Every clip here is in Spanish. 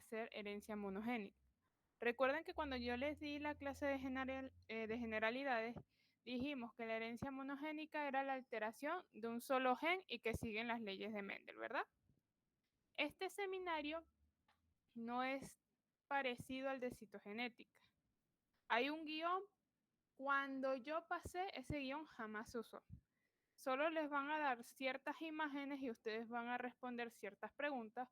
ser herencia monogénica. Recuerden que cuando yo les di la clase de generalidades, dijimos que la herencia monogénica era la alteración de un solo gen y que siguen las leyes de Mendel, ¿verdad? Este seminario no es parecido al de citogenética. Hay un guión. Cuando yo pasé, ese guión jamás se usó. Solo les van a dar ciertas imágenes y ustedes van a responder ciertas preguntas,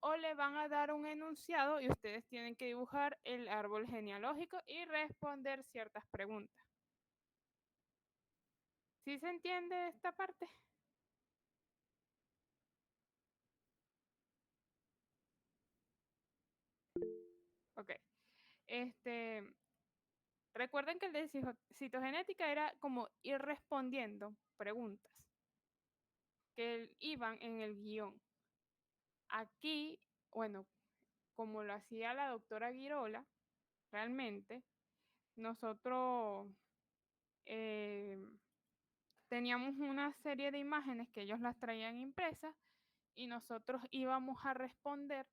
o le van a dar un enunciado y ustedes tienen que dibujar el árbol genealógico y responder ciertas preguntas. ¿Sí se entiende esta parte? Ok. Este, recuerden que el de citogenética era como ir respondiendo preguntas que iban en el guión. Aquí, bueno, como lo hacía la doctora Girola, realmente, nosotros eh, teníamos una serie de imágenes que ellos las traían impresas y nosotros íbamos a responder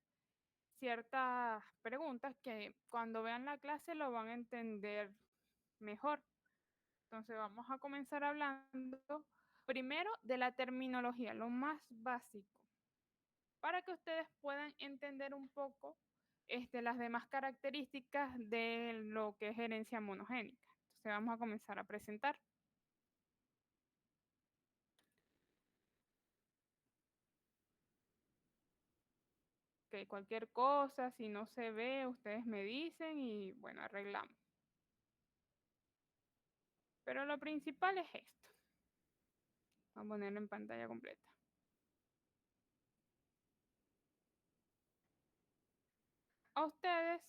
ciertas preguntas que cuando vean la clase lo van a entender mejor. Entonces vamos a comenzar hablando primero de la terminología, lo más básico, para que ustedes puedan entender un poco las demás características de lo que es herencia monogénica. Entonces vamos a comenzar a presentar. Que cualquier cosa, si no se ve, ustedes me dicen y bueno, arreglamos. Pero lo principal es esto. Vamos a ponerlo en pantalla completa. A ustedes,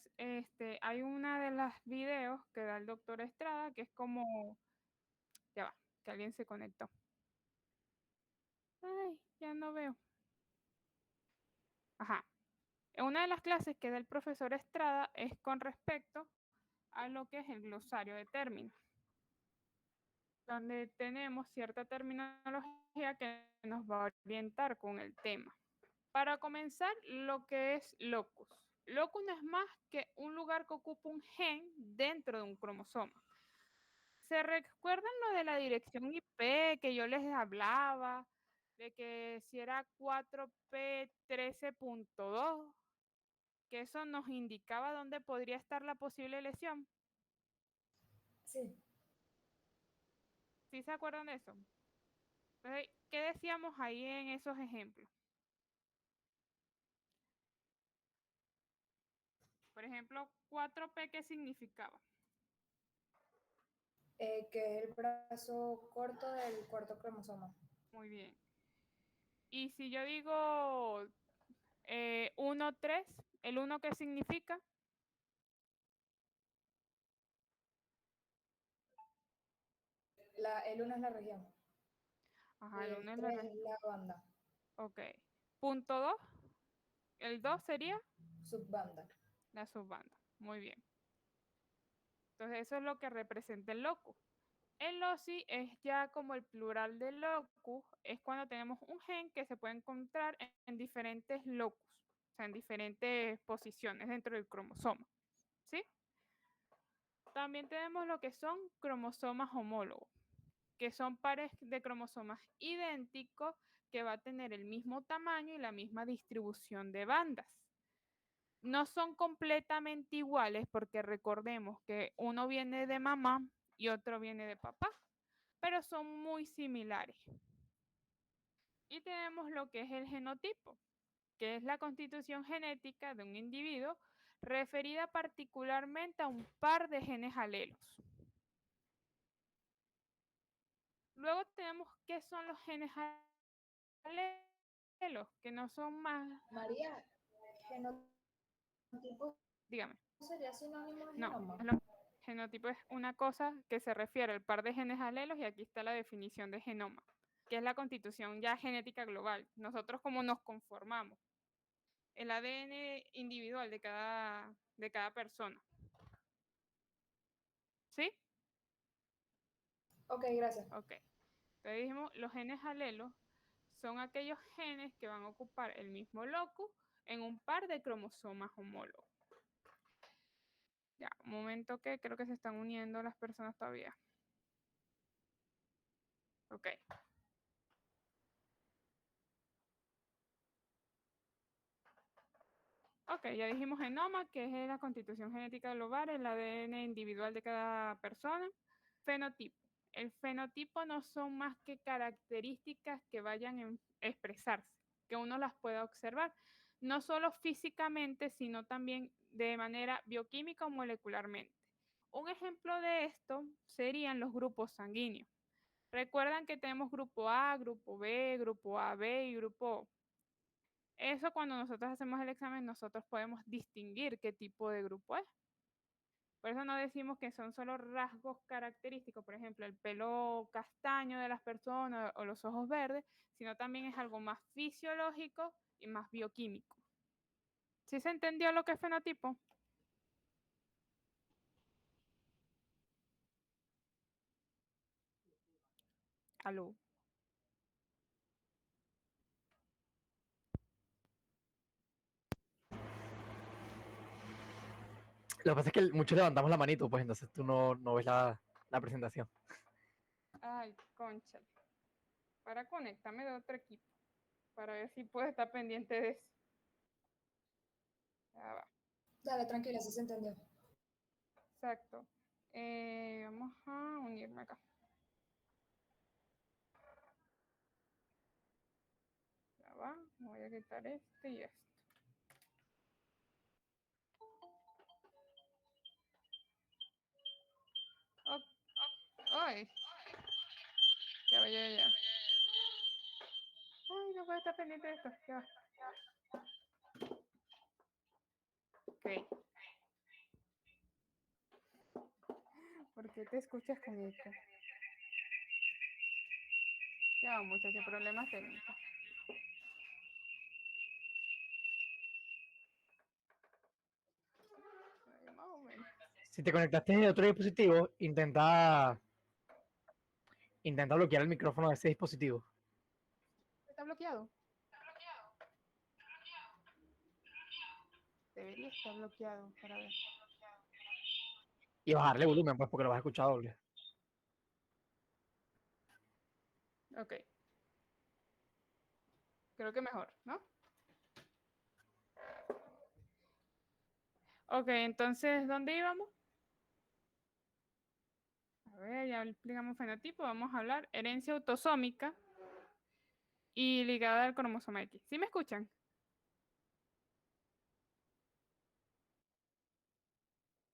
hay una de las videos que da el doctor Estrada, que es como, ya va, que alguien se conectó. Ay, ya no veo. Ajá. Una de las clases que da el profesor Estrada es con respecto a lo que es el glosario de términos, donde tenemos cierta terminología que nos va a orientar con el tema. Para comenzar, lo que es locus. Locus no es más que un lugar que ocupa un gen dentro de un cromosoma. ¿Se recuerdan lo de la dirección IP que yo les hablaba? De que si era 4P13.2, que eso nos indicaba dónde podría estar la posible lesión. Sí. ¿Sí se acuerdan de eso? Entonces, ¿qué decíamos ahí en esos ejemplos? Por ejemplo, 4P, ¿qué significaba? Que es el brazo corto del cuarto cromosoma. Muy bien. Y si yo digo 1, 3, ¿el 1 qué significa? El 1 es la región Ajá, y el el 1 es la 3 red. es la banda. Ok. Punto 2, el 2 sería Subbanda. la subbanda. Muy bien. Entonces eso es lo que representa el locus. El loci es ya como el plural de locus, es cuando tenemos un gen que se puede encontrar en diferentes locus, o sea, en diferentes posiciones dentro del cromosoma. ¿Sí? También tenemos lo que son cromosomas homólogos, que son pares de cromosomas idénticos que va a tener el mismo tamaño y la misma distribución de bandas. No son completamente iguales porque recordemos que uno viene de mamá y otro viene de papá, pero son muy similares. Y tenemos lo que es el genotipo, que es la constitución genética de un individuo referida particularmente a un par de genes alelos. Luego tenemos qué son los genes alelos, que no son más, María, genotipo dígame, sería sinónimo de no, genoma. es lo, genotipo es una cosa que se refiere al par de genes alelos y aquí está la definición de genoma, que es la constitución ya genética global. Nosotros cómo nos conformamos, el ADN individual de cada persona. ¿Sí? Ok, gracias. Ok. Entonces dijimos, los genes alelos son aquellos genes que van a ocupar el mismo locus en un par de cromosomas homólogos. Ya, un momento que creo que se están uniendo las personas todavía. Ok. Ok, ya dijimos genoma, que es la constitución genética global, el ADN individual de cada persona. Fenotipo. El fenotipo no son más que características que vayan a expresarse, que uno las pueda observar, no solo físicamente, sino también de manera bioquímica o molecularmente. Un ejemplo de esto serían los grupos sanguíneos. Recuerdan que tenemos grupo A, grupo B, grupo AB y grupo O. Eso cuando nosotros hacemos el examen, nosotros podemos distinguir qué tipo de grupo es. Por eso no decimos que son solo rasgos característicos, por ejemplo, el pelo castaño de las personas o los ojos verdes, sino también es algo más fisiológico y más bioquímico. ¿Sí se entendió lo que es fenotipo? Aló. Lo que pasa es que muchos levantamos la manito, pues entonces tú no ves la presentación. Ay, concha. Para conectarme de otro equipo, para ver si puedo estar pendiente de eso. Ya va. Dale, tranquila, sí se entendió. Exacto. Vamos a unirme acá. Ya va, voy a quitar este y esto. Oh, ay, ya. Ay, no puedo estar pendiente de esto. Ya va. Ok. ¿Por qué te escuchas con esto? Ya va, muchachos, problemas técnicos. Ay, más o menos. Si te conectaste de otro dispositivo, intenta bloquear el micrófono de ese dispositivo ¿Está bloqueado? Debería estar bloqueado para ver. y bajarle volumen, pues porque lo vas a escuchar doble. Ok. Creo que mejor, ¿no? Ok, entonces, ¿dónde íbamos? A ver, ya explicamos fenotipo. Vamos a hablar herencia autosómica y ligada al cromosoma X. ¿Sí me escuchan?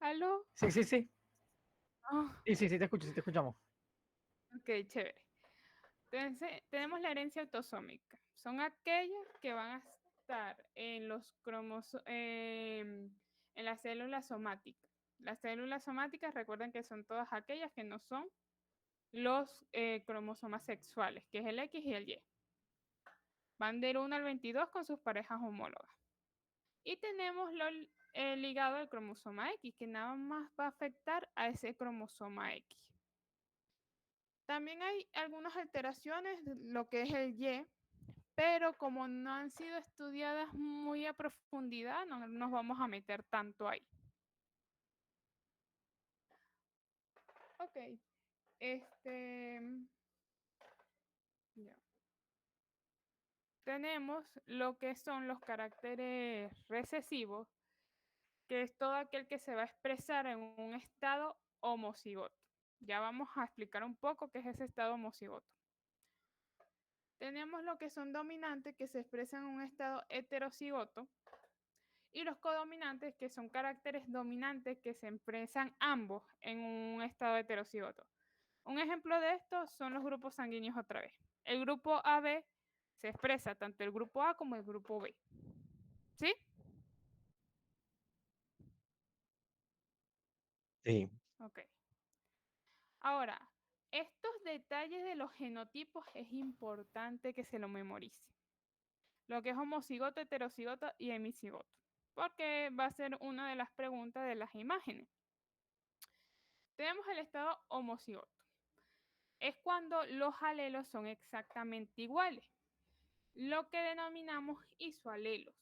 ¿Aló? Sí, sí, sí. Oh, Sí, te escucho, sí te escuchamos. ok, chévere. Entonces, tenemos la herencia autosómica. Son aquellas que van a estar en los en las células somáticas. Las células somáticas, recuerden que son todas aquellas que no son los cromosomas sexuales, que es el X y el Y. Van del 1 al 22 con sus parejas homólogas. Y tenemos el ligado al cromosoma X, que nada más va a afectar a ese cromosoma X. También hay algunas alteraciones de lo que es el Y, pero como no han sido estudiadas muy a profundidad, no nos vamos a meter tanto ahí. Ok, ya. Tenemos lo que son los caracteres recesivos, que es todo aquel que se va a expresar en un estado homocigoto. Ya vamos a explicar un poco qué es ese estado homocigoto. Tenemos lo que son dominantes que se expresan en un estado heterocigoto y los codominantes que son caracteres dominantes que se expresan ambos en un estado heterocigoto. Un ejemplo de esto son los grupos sanguíneos otra vez. El grupo AB se expresa tanto el grupo A como el grupo B. ¿Sí? Sí. Ok. Ahora, estos detalles de los genotipos es importante que se lo memorice. Lo que es homocigoto, heterocigoto y hemicigoto, porque va a ser una de las preguntas de las imágenes. Tenemos el estado homocigoto. Es cuando los alelos son exactamente iguales, lo que denominamos isoalelos.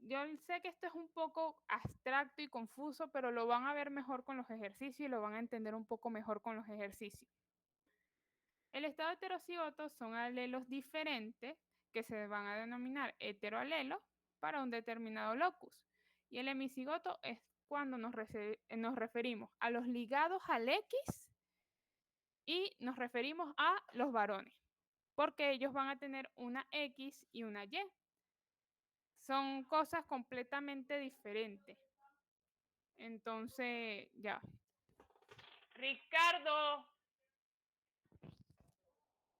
yo sé que esto es un poco abstracto y confuso, pero lo van a ver mejor con los ejercicios y lo van a entender un poco mejor con los ejercicios. El estado heterocigoto son alelos diferentes que se van a denominar heteroalelos para un determinado locus. Y el hemicigoto es cuando nos referimos a los ligados al X y nos referimos a los varones, porque ellos van a tener una X y una Y. Son cosas completamente diferentes. Entonces, ya. Ricardo.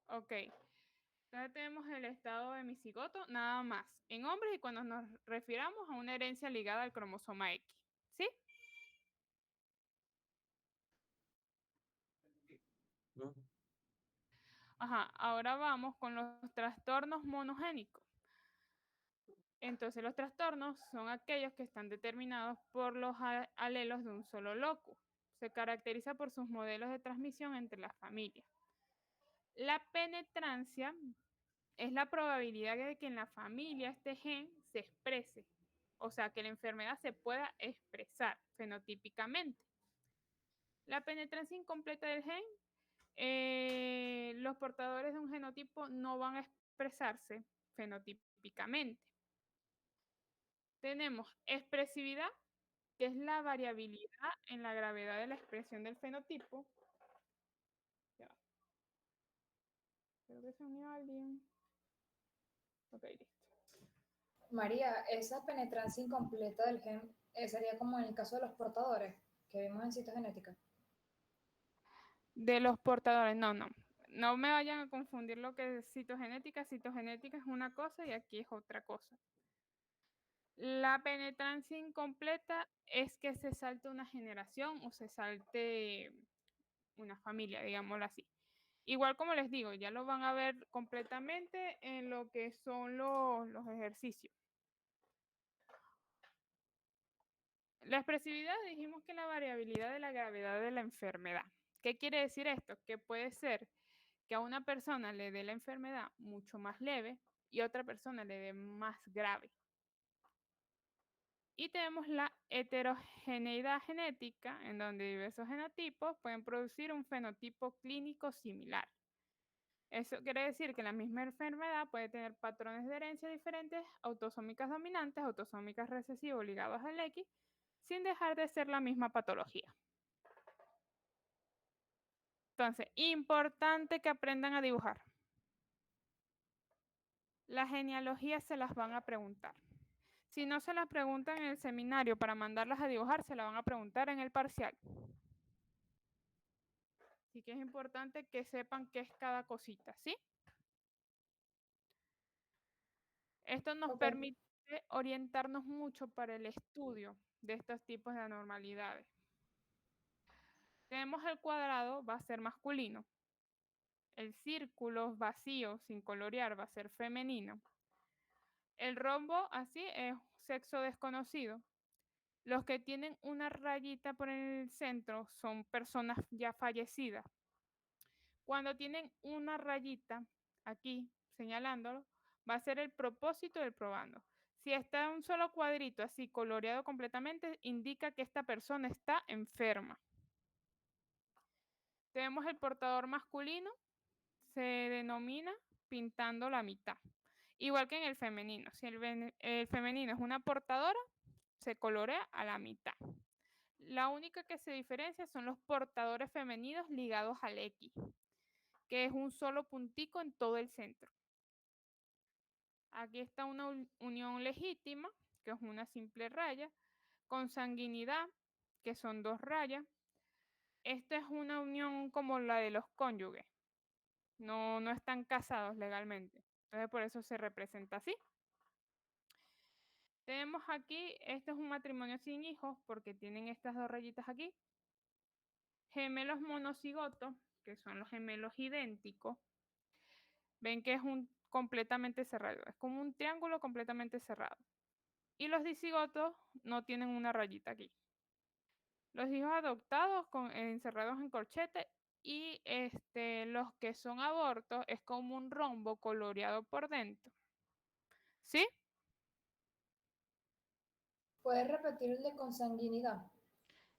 Ok. Entonces tenemos el estado de hemicigoto nada más en hombres y cuando nos refiramos a una herencia ligada al cromosoma X. ¿Sí? ¿No? Ajá. Ahora vamos con los trastornos monogénicos. Entonces los trastornos son aquellos que están determinados por los alelos de un solo locus. Se caracteriza por sus modelos de transmisión entre las familias. La penetrancia es la probabilidad de que en la familia este gen se exprese, o sea, que la enfermedad se pueda expresar fenotípicamente. La penetrancia incompleta del gen, los portadores de un genotipo no van a expresarse fenotípicamente. Tenemos expresividad, que es la variabilidad en la gravedad de la expresión del fenotipo. Ya. Creo que se unió alguien. Ok, listo. María, esa penetrancia incompleta del gen sería como en el caso de los portadores que vimos en citogenética. De los portadores, no, no. No me vayan a confundir lo que es citogenética. Citogenética es una cosa y aquí es otra cosa. La penetrancia incompleta es que se salte una generación o se salte una familia, digámoslo así. Igual como les digo, ya lo van a ver completamente en lo que son los ejercicios. La expresividad dijimos que la variabilidad de la gravedad de la enfermedad. ¿Qué quiere decir esto? Que puede ser que a una persona le dé la enfermedad mucho más leve y a otra persona le dé más grave. Y tenemos la heterogeneidad genética, en donde diversos genotipos pueden producir un fenotipo clínico similar. Eso quiere decir que la misma enfermedad puede tener patrones de herencia diferentes, autosómicas dominantes, autosómicas recesivos ligados al X, sin dejar de ser la misma patología. Entonces, importante que aprendan a dibujar. Las genealogías se las van a preguntar. Si no se las preguntan en el seminario para mandarlas a dibujar, se la van a preguntar en el parcial. Así que es importante que sepan qué es cada cosita, ¿sí? Esto nos permite orientarnos mucho para el estudio de estos tipos de anormalidades. Tenemos el cuadrado, va a ser masculino. El círculo vacío, sin colorear, va a ser femenino. El rombo, así, es sexo desconocido. Los que tienen una rayita por el centro son personas ya fallecidas. Cuando tienen una rayita aquí señalándolo, va a ser el propósito del probando. Si está un solo cuadrito así coloreado completamente, indica que esta persona está enferma. Tenemos el portador masculino, se denomina pintando la mitad. Igual que en el femenino. Si el femenino es una portadora, se colorea a la mitad. La única que se diferencia son los portadores femeninos ligados al X, que es un solo puntico en todo el centro. Aquí está una unión legítima, que es una simple raya, consanguinidad, que son dos rayas. Esta es una unión como la de los cónyuges. No están casados legalmente. Entonces por eso se representa así. Tenemos aquí, este es un matrimonio sin hijos porque tienen estas dos rayitas aquí. Gemelos monocigotos, que son los gemelos idénticos. Ven que es un completamente cerrado, es como un triángulo completamente cerrado. Y los dicigotos no tienen una rayita aquí. Los hijos adoptados encerrados en corchete y los que son abortos es como un rombo coloreado por dentro. ¿Sí? ¿Puedes repetir el de consanguinidad?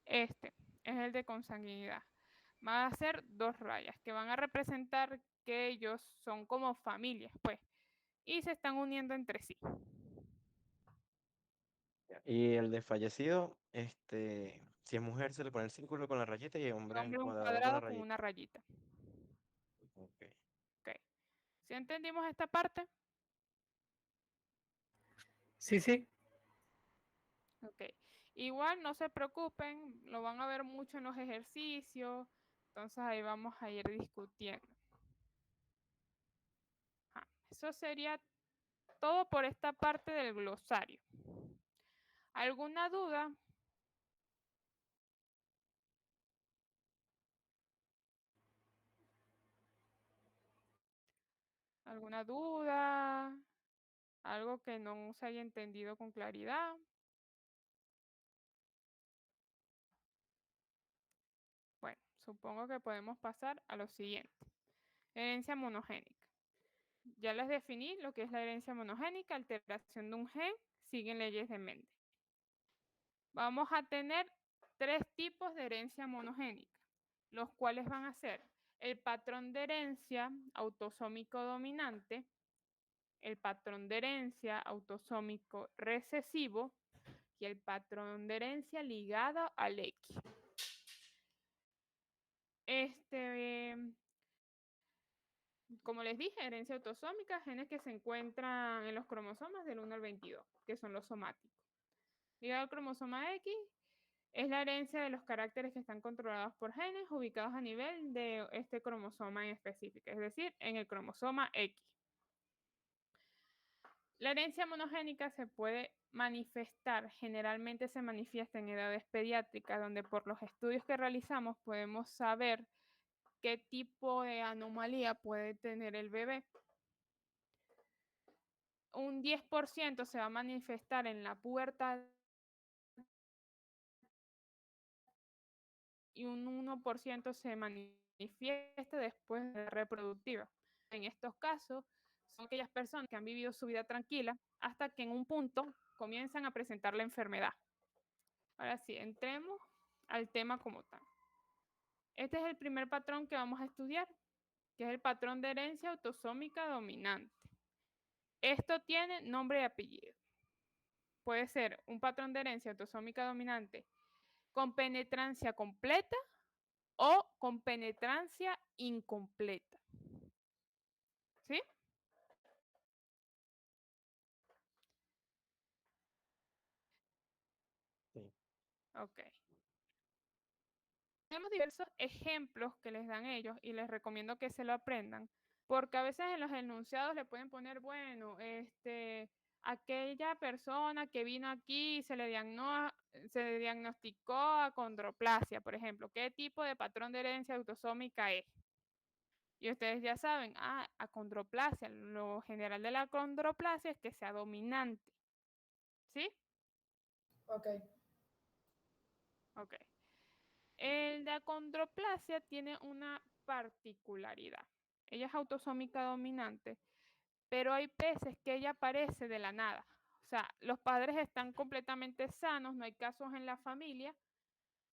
Este es el de consanguinidad. Van a ser dos rayas que van a representar que ellos son como familias, pues, y se están uniendo entre sí. Y el de fallecido, si es mujer se le pone el círculo con la rayita y hombre el Hombre, un cuadrado con la cuadrado con rayita. una rayita. Ok. Ok. ¿Sí entendimos esta parte? Sí, sí. Ok. Igual no se preocupen, lo van a ver mucho en los ejercicios, entonces ahí vamos a ir discutiendo. Eso sería todo por esta parte del glosario. ¿Alguna duda? ¿Alguna duda? ¿Algo que no se haya entendido con claridad? Bueno, supongo que podemos pasar a lo siguiente. Herencia monogénica. Ya les definí lo que es la herencia monogénica, alteración de un gen, siguen leyes de Mendel. Vamos a tener tres tipos de herencia monogénica, los cuales van a ser el patrón de herencia autosómico dominante, el patrón de herencia autosómico recesivo y el patrón de herencia ligado al X. Como les dije, herencia autosómica, genes que se encuentran en los cromosomas del 1 al 22, que son los somáticos. Ligado al cromosoma X es la herencia de los caracteres que están controlados por genes ubicados a nivel de este cromosoma en específico, es decir, en el cromosoma X. La herencia monogénica se puede manifestar, generalmente se manifiesta en edades pediátricas, donde por los estudios que realizamos podemos saber qué tipo de anomalía puede tener el bebé. Un 10% se va a manifestar en la pubertad y un 1% se manifiesta después de la reproductiva. En estos casos, son aquellas personas que han vivido su vida tranquila hasta que en un punto comienzan a presentar la enfermedad. Ahora sí, entremos al tema como tal. Este es el primer patrón que vamos a estudiar, que es el patrón de herencia autosómica dominante. Esto tiene nombre y apellido. Puede ser un patrón de herencia autosómica dominante con penetrancia completa o con penetrancia incompleta. ¿Sí? Sí. Ok. Tenemos diversos ejemplos que les dan ellos y les recomiendo que se lo aprendan, porque a veces en los enunciados le pueden poner, bueno, aquella persona que vino aquí y se le diagnosticó acondroplasia, por ejemplo, ¿qué tipo de patrón de herencia autosómica es? Y ustedes ya saben, acondroplasia, lo general de la acondroplasia es que sea dominante. ¿Sí? Ok. Ok. El de acondroplasia tiene una particularidad. Ella es autosómica dominante, pero hay veces que ella aparece de la nada. O sea, los padres están completamente sanos, no hay casos en la familia,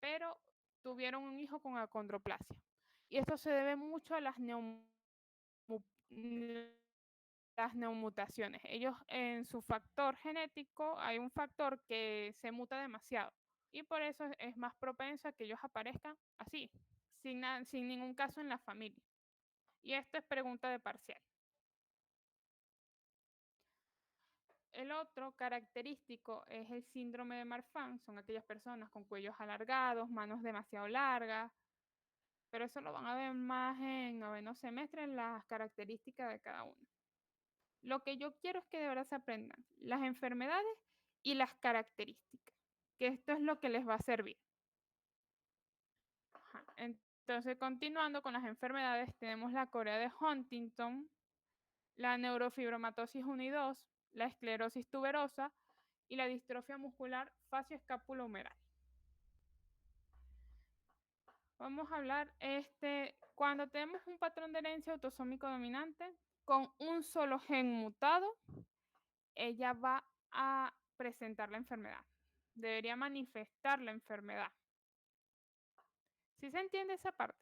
pero tuvieron un hijo con acondroplasia. Y esto se debe mucho a las neomutaciones. Ellos en su factor genético hay un factor que se muta demasiado y por eso es más propenso a que ellos aparezcan así, sin ningún caso en la familia. Y esto es pregunta de parcial. El otro característico es el síndrome de Marfan. Son aquellas personas con cuellos alargados, manos demasiado largas, pero eso lo van a ver más en noveno semestre en las características de cada uno. Lo que yo quiero es que de verdad se aprendan las enfermedades y las características, que esto es lo que les va a servir. Ajá. Entonces, continuando con las enfermedades, tenemos la corea de Huntington, la neurofibromatosis 1 y 2, la esclerosis tuberosa y la distrofia muscular facioscapulohumeral. Vamos a hablar, cuando tenemos un patrón de herencia autosómico dominante con un solo gen mutado, ella va a presentar la enfermedad. debería manifestar la enfermedad. ¿Sí se entiende esa parte?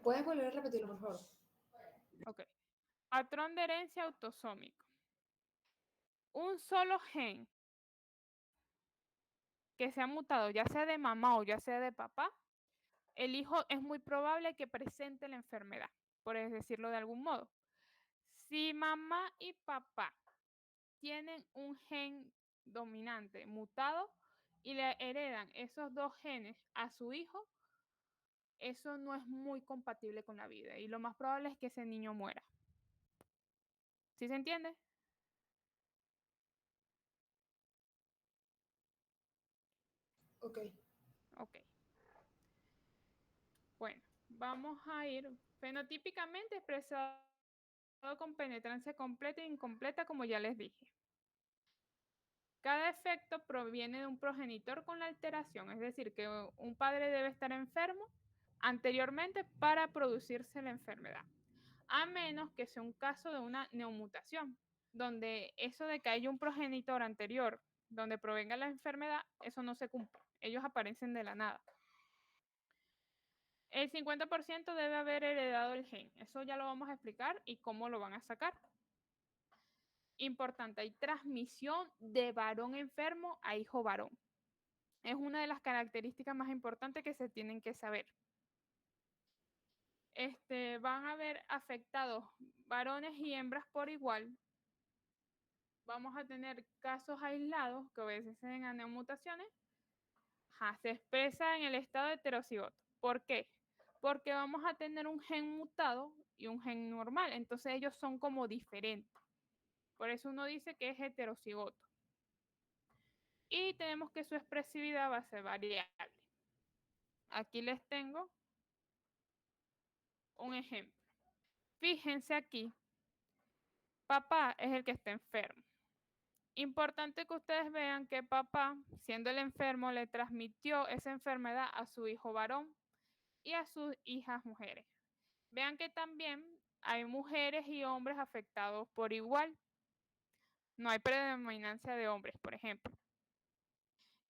¿Puedes volver a repetirlo, por favor? Ok. Patrón de herencia autosómico. Un solo gen que se ha mutado, ya sea de mamá o ya sea de papá, el hijo es muy probable que presente la enfermedad, por decirlo de algún modo. Si mamá y papá tienen un gen dominante mutado y le heredan esos dos genes a su hijo, eso no es muy compatible con la vida y lo más probable es que ese niño muera. ¿Sí se entiende? Ok. Ok. Bueno, vamos a ir fenotípicamente expresado con penetrancia completa e incompleta, como ya les dije. Cada efecto proviene de un progenitor con la alteración, es decir, que un padre debe estar enfermo anteriormente para producirse la enfermedad, a menos que sea un caso de una neomutación, donde eso de que haya un progenitor anterior donde provenga la enfermedad, eso no se cumple. Ellos aparecen de la nada. El 50% debe haber heredado el gen. Eso ya lo vamos a explicar y cómo lo van a sacar. Importante, hay transmisión de varón enfermo a hijo varón. Es una de las características más importantes que se tienen que saber. Van a haber afectados varones y hembras por igual. Vamos a tener casos aislados que obedecen a neomutaciones. Se expresa en el estado heterocigoto. ¿Por qué? Porque vamos a tener un gen mutado y un gen normal. Entonces ellos son como diferentes. Por eso uno dice que es heterocigoto. Y tenemos que su expresividad va a ser variable. Aquí les tengo un ejemplo. Fíjense aquí, papá es el que está enfermo. Importante que ustedes vean que papá, siendo el enfermo, le transmitió esa enfermedad a su hijo varón y a sus hijas mujeres. Vean que también hay mujeres y hombres afectados por igual. No hay predominancia de hombres, por ejemplo.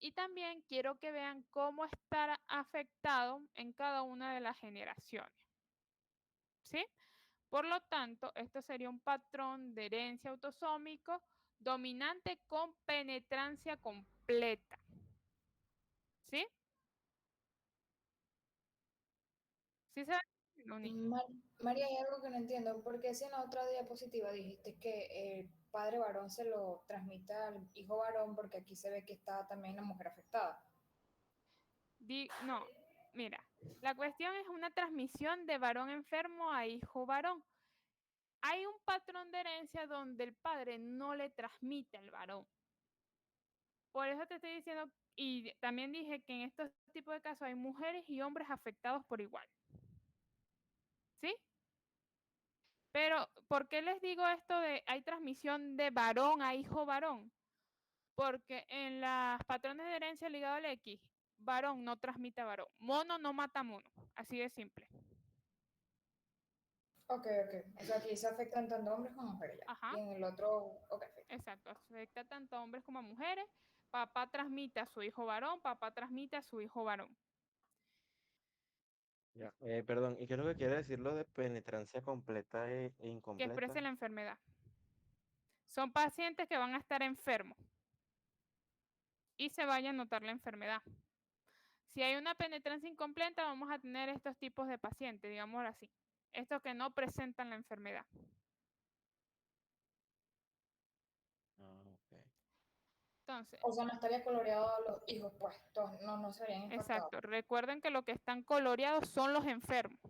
Y también quiero que vean cómo estará afectado en cada una de las generaciones. ¿Sí? Por lo tanto, esto sería un patrón de herencia autosómico dominante con penetrancia completa. ¿Sí? ¿Sí se ve? María, hay algo que no entiendo. Porque si en la otra diapositiva dijiste que el padre varón se lo transmite al hijo varón, porque aquí se ve que está también la mujer afectada? No, mira, la cuestión es una transmisión de varón enfermo a hijo varón. Hay un patrón de herencia donde el padre no le transmite al varón. Por eso te estoy diciendo, y también dije que en estos tipos de casos hay mujeres y hombres afectados por igual. ¿Sí? Pero, ¿por qué les digo esto de hay transmisión de varón a hijo varón? Porque en los patrones de herencia ligados al X, varón no transmite a varón. Mono no mata mono. Así de simple. Ok, ok. O sea, aquí se afectan tanto hombres como mujeres ya. Ajá. Y en el otro, ok. Exacto. Afecta tanto a hombres como a mujeres. Papá transmite a su hijo varón, papá transmite a su hijo varón. Ya, perdón, ¿y qué es lo que quiere decir lo de penetrancia completa e Que incompleta? exprese la enfermedad. Son pacientes que van a estar enfermos y se vaya a notar la enfermedad. Si hay una penetrancia incompleta, vamos a tener estos tipos de pacientes, digámoslo así. Estos que no presentan la enfermedad. Ok. Entonces, O sea, no estaría coloreado los hijos, pues, todos no se habrían impactado. exacto. Recuerden que lo que están coloreados son los enfermos.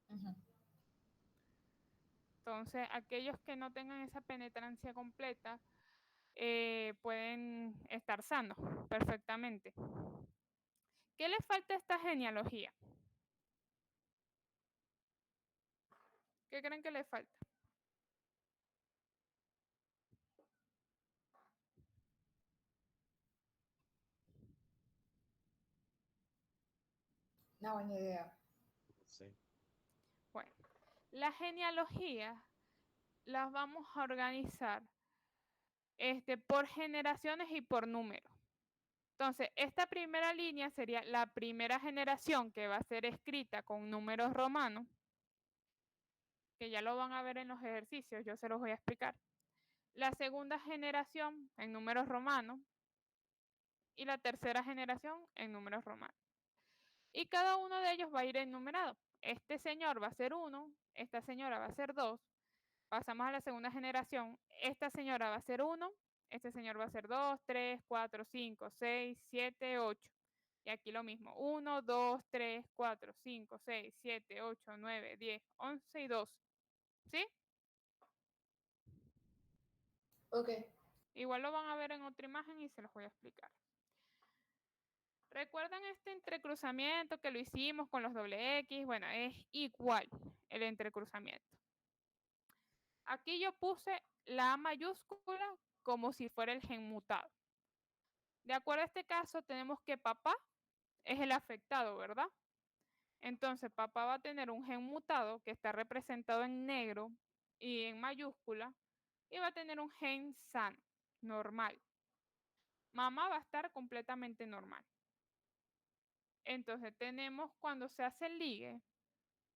Ujú. Entonces, aquellos que no tengan esa penetrancia completa pueden estar sanos perfectamente. ¿Qué le falta a esta genealogía? ¿Qué creen que le falta? Una buena idea. Sí. Bueno, la genealogía las vamos a organizar por generaciones y por números. Entonces, esta primera línea sería la primera generación que va a ser escrita con números romanos, que ya lo van a ver en los ejercicios, yo se los voy a explicar. La segunda generación en números romanos y la tercera generación en números romanos. Y cada uno de ellos va a ir enumerado. Este señor va a ser 1, esta señora va a ser 2. Pasamos a la segunda generación. Esta señora va a ser 1, este señor va a ser 2, 3, 4, 5, 6, 7, 8. Y aquí lo mismo. 1, 2, 3, 4, 5, 6, 7, 8, 9, 10, 11 y 12. ¿Sí? Ok. Igual lo van a ver en otra imagen y se los voy a explicar. ¿Recuerdan este entrecruzamiento que lo hicimos con los doble X? Bueno, es igual el entrecruzamiento. Aquí yo puse la A mayúscula como si fuera el gen mutado. De acuerdo a este caso, tenemos que papá es el afectado, ¿verdad? Entonces, papá va a tener un gen mutado que está representado en negro y en mayúscula y va a tener un gen sano, normal. Mamá va a estar completamente normal. Entonces, tenemos cuando se hace el ligue,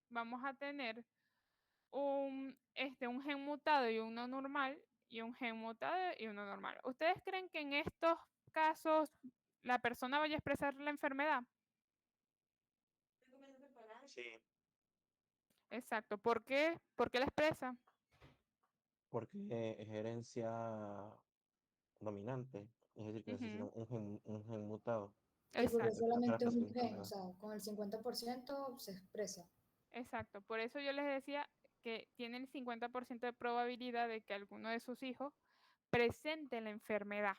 vamos a tener un gen mutado y uno normal, y un gen mutado y uno normal. ¿Ustedes creen que en estos casos la persona vaya a expresar la enfermedad? Sí, Exacto. ¿Por qué? ¿Por qué la expresa? porque es herencia dominante, es decir, que necesita Ujú. un gen mutado Y porque Exacto, para solamente es un transmitir gen, o enfermedad. sea, con el 50% se expresa. exacto. Por eso yo les decía que tiene el 50% de probabilidad de que alguno de sus hijos presente la enfermedad.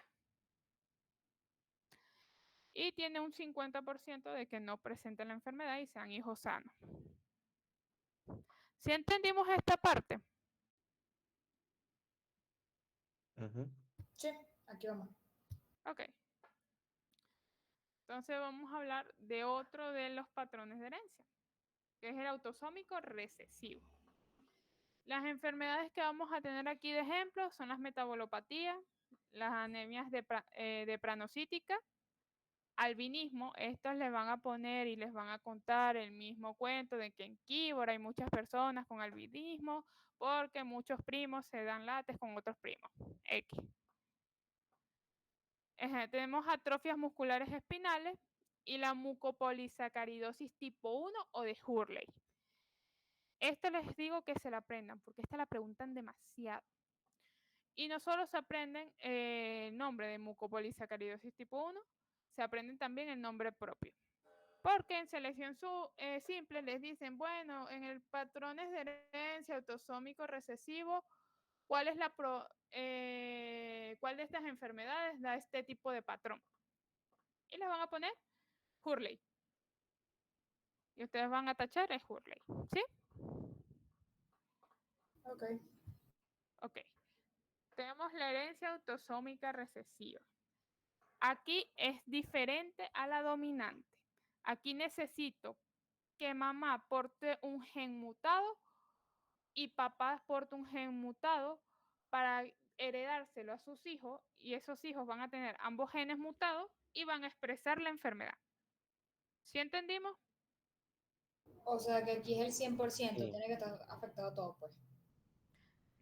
Y tiene un 50% de que no presente la enfermedad y sean hijos sanos. ¿Sí entendimos esta parte? Ujú. Sí, aquí vamos. Ok. Entonces vamos a hablar de otro de los patrones de herencia, que es el autosómico recesivo. Las enfermedades que vamos a tener aquí de ejemplo son las metabolopatías, las anemias de pranocítica, albinismo. Estos les van a poner y les van a contar el mismo cuento de que en Quíbora hay muchas personas con albinismo porque muchos primos se dan lates con otros primos. X. Tenemos atrofias musculares espinales y la mucopolisacaridosis tipo 1 o de Hurley. Esto les digo que se la aprendan porque esta la preguntan demasiado. Y no solo se aprenden el nombre de mucopolisacaridosis tipo 1, se aprenden también el nombre propio. Porque en selección simple les dicen, bueno, en el patrones de herencia autosómico recesivo, ¿cuál es cuál de estas enfermedades da este tipo de patrón? Y les van a poner Hurley. Y ustedes van a tachar el Hurley. ¿Sí? Ok. Ok. Tenemos la herencia autosómica recesiva. Aquí es diferente a la dominante. Aquí necesito que mamá porte un gen mutado y papá porte un gen mutado para heredárselo a sus hijos y esos hijos van a tener ambos genes mutados y van a expresar la enfermedad. ¿Sí entendimos? O sea, que aquí es el 100%, Sí, tiene que estar afectado todo, pues.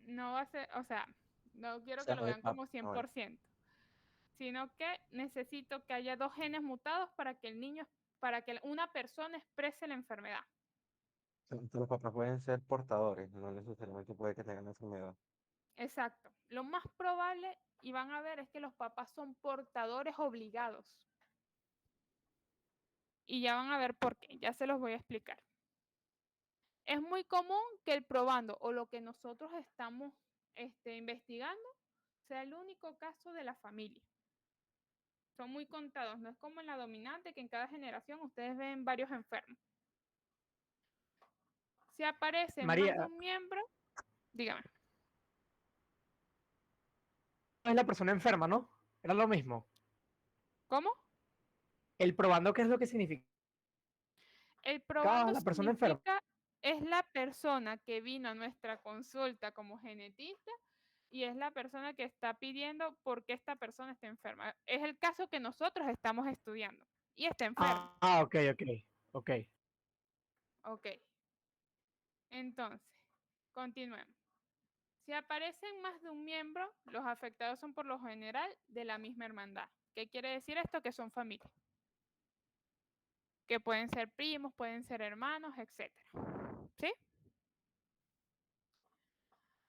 No va a ser, o sea, no o quiero que sea, lo vean como a ver, 100%, sino que necesito que haya dos genes mutados para que el niño, para que una persona exprese la enfermedad. entonces los papás pueden ser portadores, no necesariamente puede que tengan la enfermedad. Exacto. Lo más probable, y van a ver, es que los papás son portadores obligados. Y ya van a ver por qué, ya se los voy a explicar. Es muy común que el probando o lo que nosotros estamos investigando sea el único caso de la familia. Son muy contados, no es como en la dominante que en cada generación ustedes ven varios enfermos. Si aparece más de María, un miembro, dígame. es la persona enferma, ¿no? Era lo mismo. ¿Cómo? El probando, ¿qué es lo que significa El probando la persona enferma? significa es la persona que vino a nuestra consulta como genetista y es la persona que está pidiendo por qué esta persona está enferma. Es el caso que nosotros estamos estudiando y está enfermo. Ok, ok, ok. Ok. Entonces, continuemos. Si aparecen más de un miembro, los afectados son por lo general de la misma hermandad. ¿Qué quiere decir esto? Que son familia. Que pueden ser primos, pueden ser hermanos, etc. ¿Sí?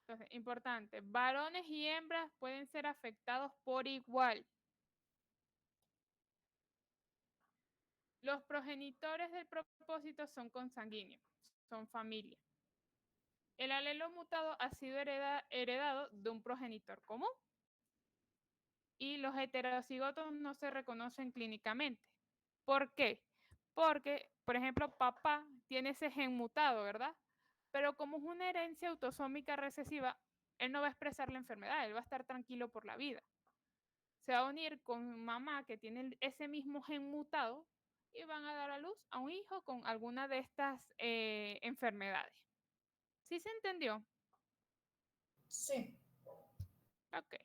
Entonces, importante, varones y hembras pueden ser afectados por igual. Los progenitores del propósito son consanguíneos, son familia. El alelo mutado ha sido heredado de un progenitor común. Y los heterocigotos no se reconocen clínicamente. ¿Por qué? Porque, por ejemplo, papá tiene ese gen mutado, ¿verdad? Pero como es una herencia autosómica recesiva, él no va a expresar la enfermedad, él va a estar tranquilo por la vida. Se va a unir con mamá que tiene ese mismo gen mutado y van a dar a luz a un hijo con alguna de estas enfermedades. ¿Sí se entendió? Sí, Ok.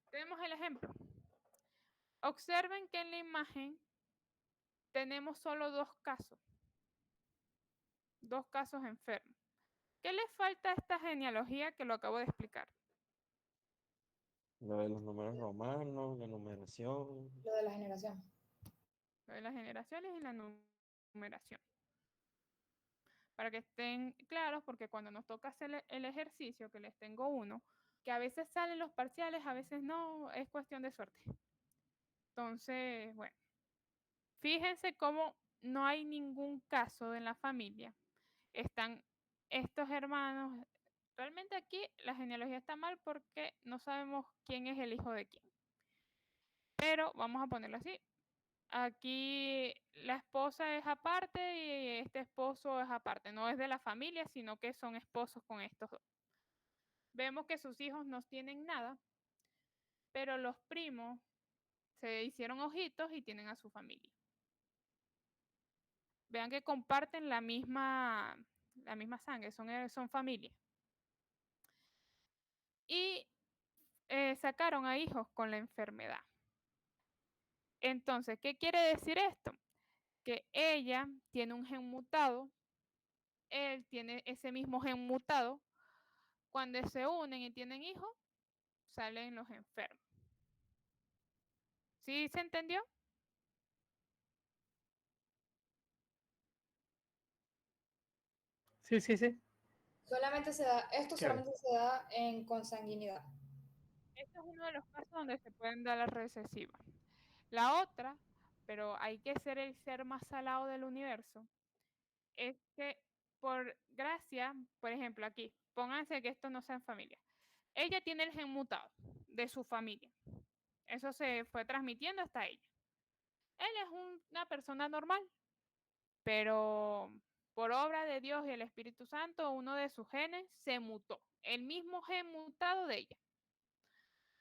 Tenemos el ejemplo. Observen que en la imagen tenemos solo dos casos enfermos. ¿Qué le falta a esta genealogía que lo acabo de explicar? Lo de los números romanos, la numeración. lo de la generación. Lo de las generaciones y la numeración. Para que estén claros, porque cuando nos toca hacer el ejercicio, que les tengo uno, que a veces salen los parciales, a veces no, es cuestión de suerte. Entonces, bueno, fíjense cómo no hay ningún caso en la familia. Están estos hermanos. Realmente aquí la genealogía está mal porque no sabemos quién es el hijo de quién. Pero vamos a ponerlo así. Aquí la esposa es aparte y este esposo es aparte. No es de la familia, sino que son esposos con estos dos. Vemos que sus hijos no tienen nada, pero los primos se hicieron ojitos y tienen a su familia. Vean que comparten la misma sangre, son familia. Y sacaron a hijos con la enfermedad. Entonces, ¿qué quiere decir esto? Que ella tiene un gen mutado, él tiene ese mismo gen mutado. Cuando se unen y tienen hijos, salen los enfermos. ¿Sí se entendió? Sí, sí, sí. Esto Chévere. solamente se da en consanguinidad. Este es uno de los casos donde se pueden dar las recesivas. La otra, pero hay que ser el ser más salado del universo, es que por gracia, por ejemplo, aquí, pónganse que esto no sea en familia. Ella tiene el gen mutado de su familia. Eso se fue transmitiendo hasta ella. Él es una persona normal, pero por obra de Dios y el Espíritu Santo, uno de sus genes se mutó. El mismo gen mutado de ella.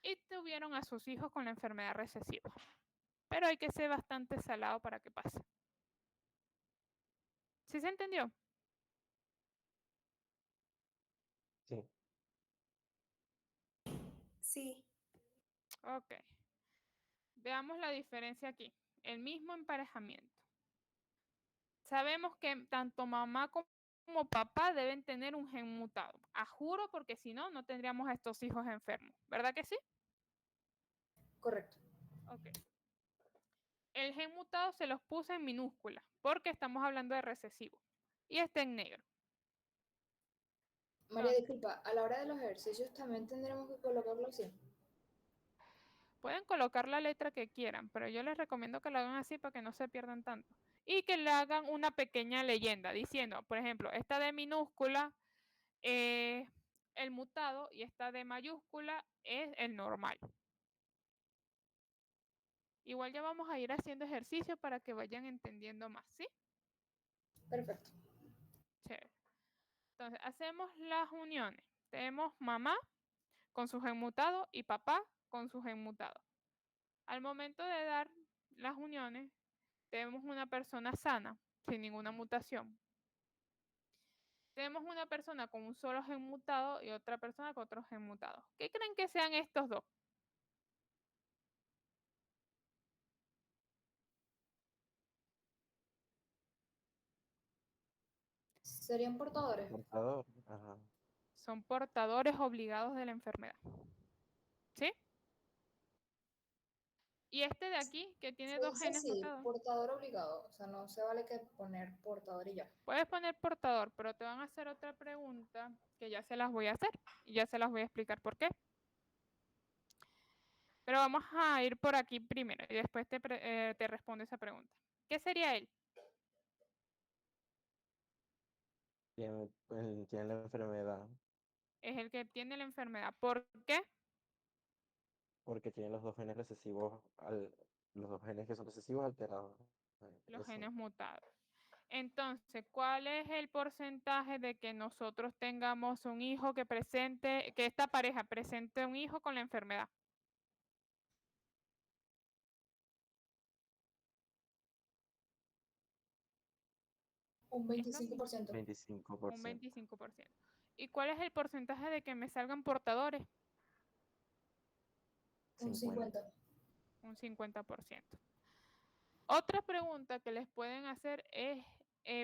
Y tuvieron a sus hijos con la enfermedad recesiva. Pero hay que ser bastante salado para que pase. ¿Sí se entendió? Sí. Sí. Ok. Veamos la diferencia aquí. El mismo emparejamiento. Sabemos que tanto mamá como papá deben tener un gen mutado. A juro, porque si no, no tendríamos a estos hijos enfermos. ¿Verdad que sí? Correcto. Ok. El gen mutado se los puse en minúscula porque estamos hablando de recesivo. Y está en negro. María, Entonces, disculpa, a la hora de los ejercicios también tendremos que colocarlo así. pueden colocar la letra que quieran, pero yo les recomiendo que lo hagan así para que no se pierdan tanto. Y que le hagan una pequeña leyenda diciendo, por ejemplo, esta de minúscula es el mutado y esta de mayúscula es el normal. Igual ya vamos a ir haciendo ejercicios para que vayan entendiendo más, ¿sí? Perfecto. Chévere. Entonces, hacemos las uniones. Tenemos mamá con su gen mutado y papá con su gen mutado. Al momento de dar las uniones, tenemos una persona sana, sin ninguna mutación. tenemos una persona con un solo gen mutado y otra persona con otro gen mutado. ¿Qué creen que sean estos dos? ¿Serían portadores? Portador. Ajá. Son portadores obligados de la enfermedad. ¿Sí? Y este de aquí, que tiene Se dos dice genes así, mutados, portador obligado. O sea, no se vale que poner portador y ya. puedes poner portador, pero te van a hacer otra pregunta que ya se las voy a hacer y ya se las voy a explicar por qué. Pero vamos a ir por aquí primero y después te respondo esa pregunta. ¿Qué sería él? Tiene la enfermedad Es el que tiene la enfermedad. ¿Por qué? porque tiene los dos genes recesivos, los dos genes que son recesivos alterados. Los Eso. genes mutados. Entonces, ¿cuál es el porcentaje de que nosotros tengamos un hijo que esta pareja presente un hijo con la enfermedad? Un Es lo mismo, 25%. un 25%. 25%. ¿Y cuál es el porcentaje de que me salgan portadores? Un 50. 50%. Un 50%. Otra pregunta que les pueden hacer es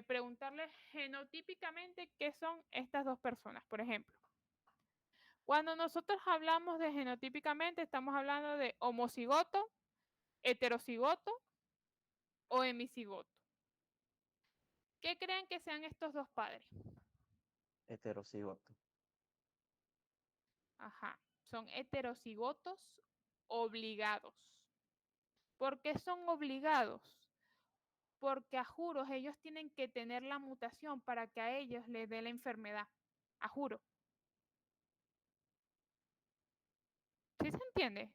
preguntarles genotípicamente qué son estas dos personas. Por ejemplo, cuando nosotros hablamos de genotípicamente, estamos hablando de homocigoto, heterocigoto o hemicigoto. ¿Qué creen que sean estos dos padres? Heterocigoto. Ajá, son heterocigotos obligados. ¿Por qué son obligados? Porque a juros ellos tienen que tener la mutación para que a ellos les dé la enfermedad. A juro. ¿Sí se entiende?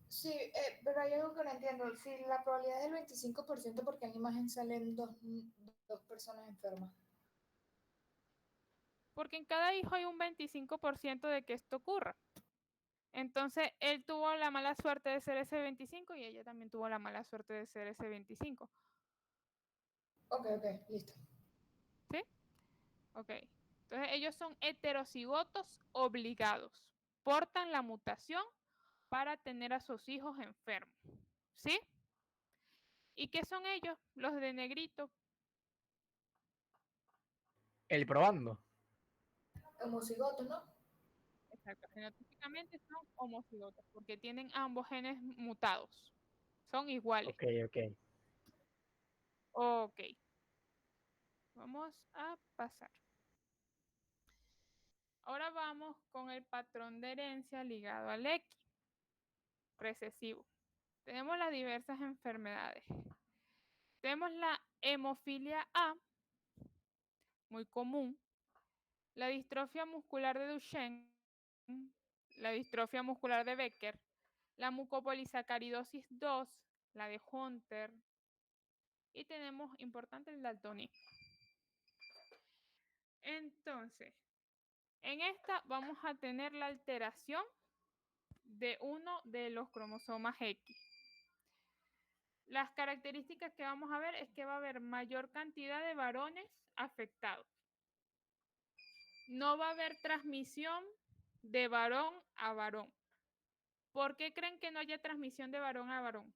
Sí, pero hay algo que no entiendo. Si la probabilidad es del 25%, porque en la imagen salen dos personas enfermas. Porque en cada hijo hay un 25% de que esto ocurra. Entonces, él tuvo la mala suerte de ser ese 25 y ella también tuvo la mala suerte de ser ese 25. Ok, listo. ¿Sí? Ok. Entonces, ellos son heterocigotos obligados. Portan la mutación para tener a sus hijos enfermos. ¿Sí? ¿Y qué son ellos? Los de negrito. El probando. Homocigoto, ¿no? Exacto. Genotípicamente son homocigotos porque tienen ambos genes mutados. Son iguales. Ok, ok. Ok. Vamos a pasar. Ahora vamos con el patrón de herencia ligado al X, recesivo. Tenemos las diversas enfermedades. Tenemos la hemofilia A, muy común, la distrofia muscular de Duchenne, la distrofia muscular de Becker, la mucopolisacaridosis 2, la de Hunter, y tenemos importante el daltonismo. Entonces, en esta vamos a tener la alteración de uno de los cromosomas X. Las características que vamos a ver es que va a haber mayor cantidad de varones afectados. No va a haber transmisión de varón a varón. ¿Por qué creen que no haya transmisión de varón a varón?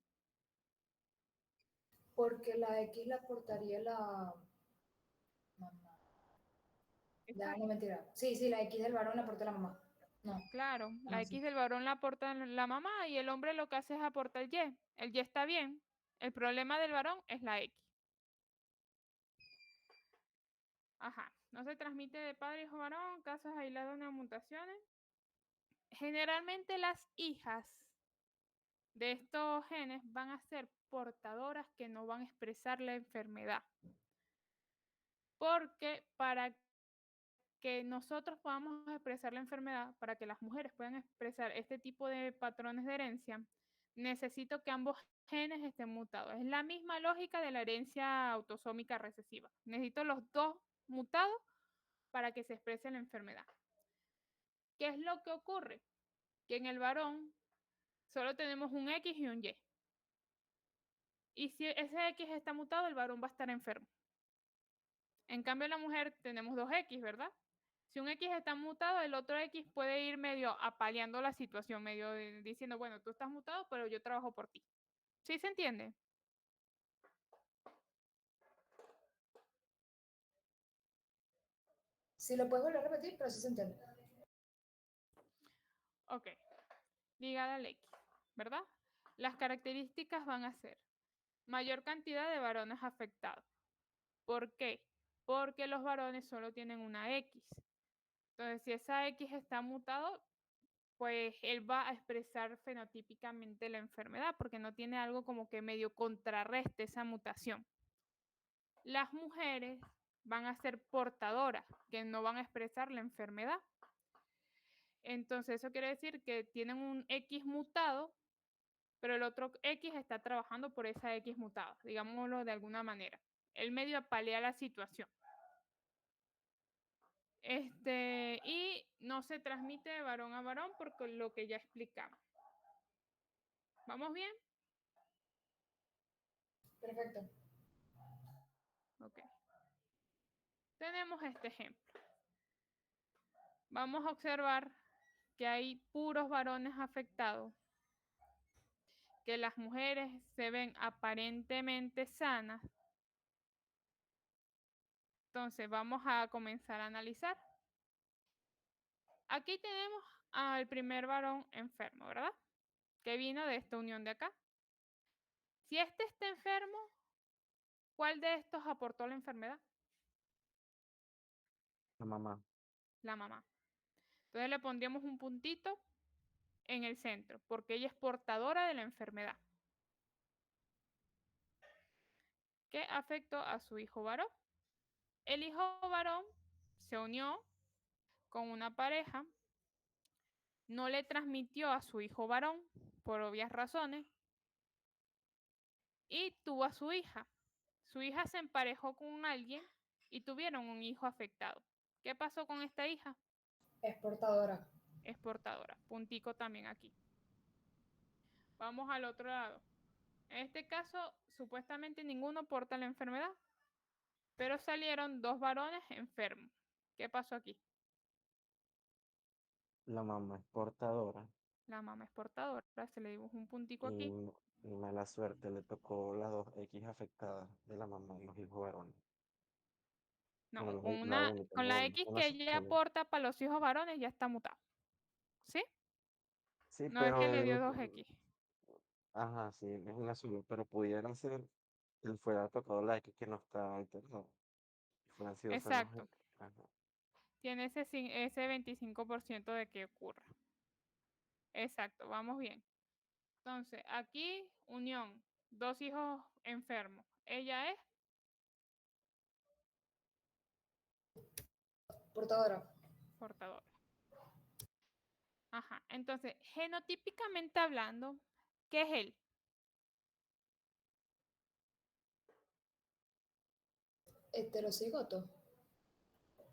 Porque la X la portaría la mamá. Ya, no, mentira. Sí, la X del varón la porta la mamá. No. Claro, la Ah, sí. X del varón la aporta la mamá y el hombre lo que hace es aportar el Y. El Y está bien. El problema del varón es la X. Ajá. No se transmite de padre a hijo varón, casos aislados de mutaciones. Generalmente las hijas de estos genes van a ser portadoras que no van a expresar la enfermedad. Porque para que nosotros podamos expresar la enfermedad, para que las mujeres puedan expresar este tipo de patrones de herencia, necesito que ambos genes estén mutados. Es la misma lógica de la herencia autosómica recesiva. Necesito los dos mutados para que se exprese la enfermedad. ¿Qué es lo que ocurre? Que en el varón solo tenemos un X y un Y. Y si ese X está mutado, el varón va a estar enfermo. En cambio, en la mujer tenemos dos X, ¿verdad? Si un X está mutado, el otro X puede ir medio apaleando la situación, medio diciendo, bueno, tú estás mutado, pero yo trabajo por ti. ¿Sí se entiende? Si lo puedes volver a repetir, pero sí se entiende. Ok, ligada al X, ¿verdad? Las características van a ser mayor cantidad de varones afectados. ¿Por qué? Porque los varones solo tienen una X. Entonces, si esa X está mutado, pues él va a expresar fenotípicamente la enfermedad, porque no tiene algo como que medio contrarreste esa mutación. Las mujeres van a ser portadoras, que no van a expresar la enfermedad. Entonces, eso quiere decir que tienen un X mutado, pero el otro X está trabajando por esa X mutada, digámoslo de alguna manera. Él medio apalea la situación. Y no se transmite de varón a varón porque lo que ya explicamos. ¿Vamos bien? Perfecto. Ok. Tenemos este ejemplo. Vamos a observar que hay puros varones afectados, que las mujeres se ven aparentemente sanas. Entonces vamos a comenzar a analizar. Aquí tenemos al primer varón enfermo, ¿verdad? Que vino de esta unión de acá. Si este está enfermo, ¿cuál de estos aportó la enfermedad? La mamá. La mamá. Entonces le pondríamos un puntito en el centro, porque ella es portadora de la enfermedad. ¿Qué afectó a su hijo varón? El hijo varón se unió con una pareja, no le transmitió a su hijo varón, por obvias razones, y tuvo a su hija. Su hija se emparejó con alguien y tuvieron un hijo afectado. ¿Qué pasó con esta hija? Es portadora. Es portadora. Puntico también aquí. Vamos al otro lado. En este caso, supuestamente ninguno porta la enfermedad, pero salieron dos varones enfermos. ¿Qué pasó aquí? La mamá es portadora La mamá es portadora. Se le dibuja un puntico aquí. y, y mala suerte le tocó las dos X afectadas de la mamá y los hijos varones. No, Bueno, la con única, con la la única, X una que ella sola. aporta para los hijos varones ya está mutado. ¿Sí? Sí, No es que pero le dio dos X. ajá, sí, es una sola, pero pudiera ser que fuera tocado la X que no está alterado. Fueran sido solo Exacto. X. Ajá. Tiene ese 25% de que ocurra. Exacto, vamos bien. Entonces, aquí, unión, dos hijos enfermos. Ella es Portadora. portadora. Ajá, entonces, genotípicamente hablando, ¿qué es él? Heterocigoto.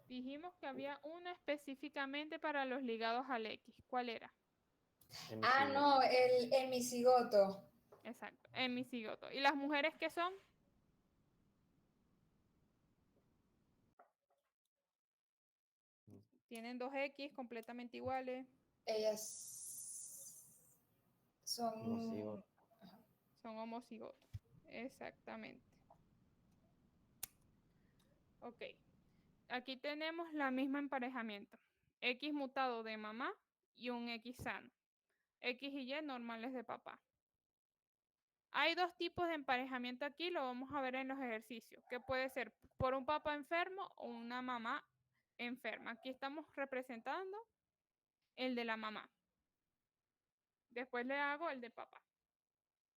Dijimos que había uno específicamente para los ligados al X. ¿Cuál era? Ah, Hemicigoto. no, el hemicigoto. Exacto, hemicigoto. ¿Y las mujeres qué son? Tienen dos X completamente iguales. Ellas son... Homocigoto. Son homocigotos. Exactamente. Ok. Aquí tenemos la misma emparejamiento. X mutado de mamá y un X sano. X y Y normales de papá. Hay dos tipos de emparejamiento aquí, lo vamos a ver en los ejercicios, que puede ser por un papá enfermo o una mamá enferma. Aquí estamos representando el de la mamá. Después le hago el de papá.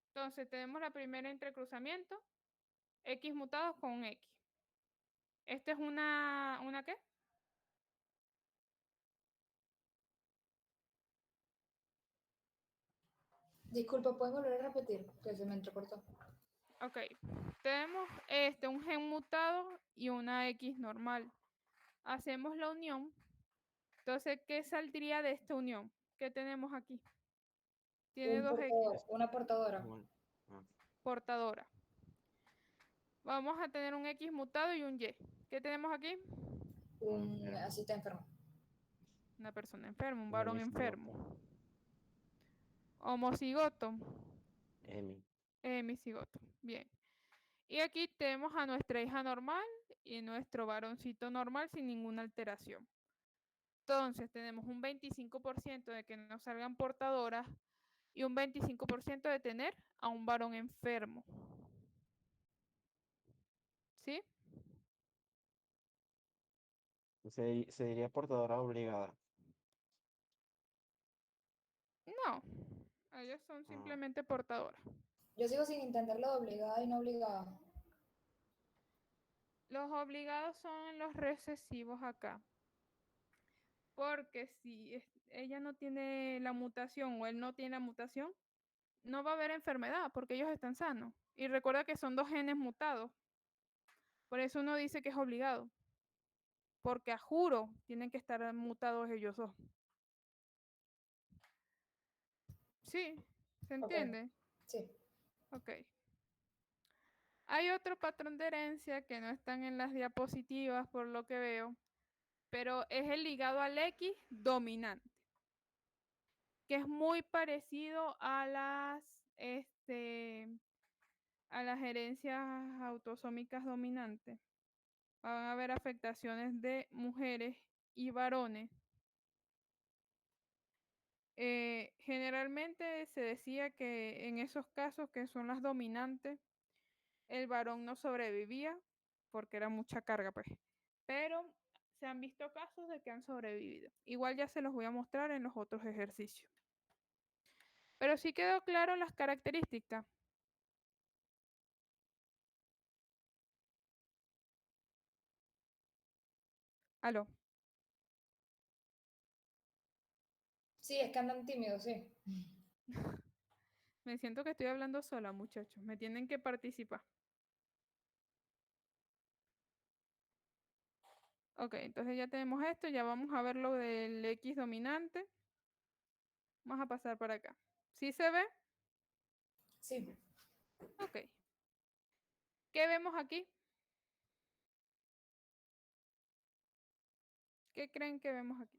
Entonces tenemos la primera entrecruzamiento, X mutados con un X. Este es ¿una qué? Disculpa, ¿puedes volver a repetir? Que se me entrecortó. Ok, tenemos un gen mutado y una X normal. Hacemos la unión. Entonces, ¿qué saldría de esta unión? ¿Qué tenemos aquí? Tiene Un dos X, portador, una portadora. Bueno, ah, portadora. Vamos a tener un X mutado y un Y. ¿Qué tenemos aquí? Un Enfermo, así está enfermo. Una persona enferma, un un varón enfermo. hemicigoto, Homocigoto, hemi. hemicigoto. Bien. Y aquí tenemos a nuestra hija normal y nuestro varoncito normal sin ninguna alteración. Entonces tenemos un 25% de que no salgan portadoras y un 25% de tener a un varón enfermo. ¿Sí? Se diría portadora obligada. No, ellos son Ah, simplemente portadoras. Yo sigo sin entenderlo de obligada y no obligada. Los obligados son los recesivos acá. Porque si ella no tiene la mutación o él no tiene la mutación, no va a haber enfermedad porque ellos están sanos. Y recuerda que son dos genes mutados. Por eso uno dice que es obligado. Porque a juro tienen que estar mutados ellos dos. ¿Sí? ¿Se Ok, entiende? sí. Ok. Hay otro patrón de herencia que no están en las diapositivas por lo que veo, pero es el ligado al X dominante, que es muy parecido a las herencias autosómicas dominantes. Van a haber afectaciones de mujeres y varones. Generalmente se decía que en esos casos que son las dominantes, el varón no sobrevivía porque era mucha carga, pues. Pero se han visto casos de que han sobrevivido. Igual ya se los voy a mostrar en los otros ejercicios. Pero sí quedó claro las características. Aló. Sí, es que andan tímidos, sí. Me siento que estoy hablando sola, muchachos. Me tienen que participar. Ok, entonces ya tenemos esto. Ya vamos a ver lo del X dominante. Vamos a pasar para acá. ¿Sí se ve? Sí. Ok. ¿Qué vemos aquí? ¿Qué creen que vemos aquí?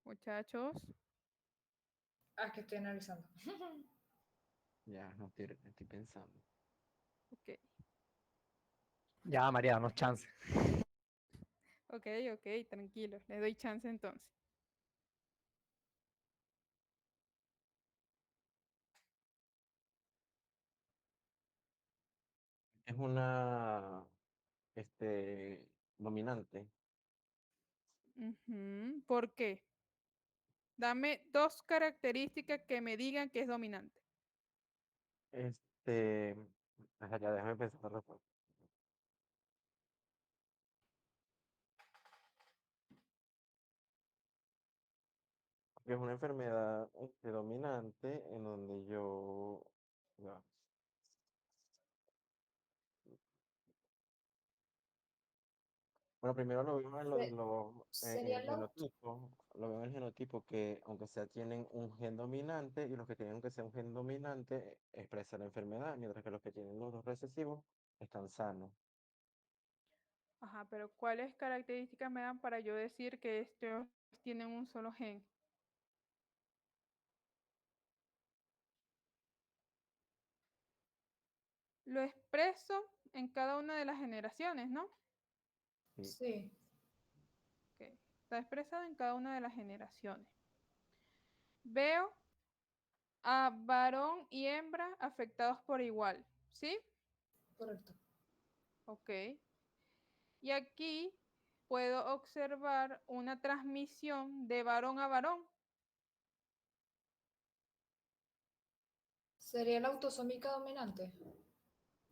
Muchachos. Ah, es que estoy analizando. ya, no estoy pensando. Ok. Ya, María, danos chance. Ok, ok, tranquilos. Les doy chance entonces. Es una, dominante. Ujú. ¿Por qué? Dame dos características que me digan que es dominante. Este, ya déjame pensar la respuesta. Es una enfermedad dominante en donde ya. Bueno, primero lo veo en Se- en Sería el lo, genotipo, lo veo en el genotipo que aunque sea tienen un gen dominante y los que tienen que sea un gen dominante expresan la enfermedad, mientras que los que tienen los dos recesivos están sanos. Ajá, pero ¿cuáles características me dan para yo decir que estos tienen un solo gen? Lo expreso en cada una de las generaciones, ¿no? Sí. sí, Ok, está expresado en cada una de las generaciones. Veo a varón y hembra afectados por igual, ¿sí? correcto. Ok. Y aquí puedo observar una transmisión de varón a varón. Sería la autosómica dominante.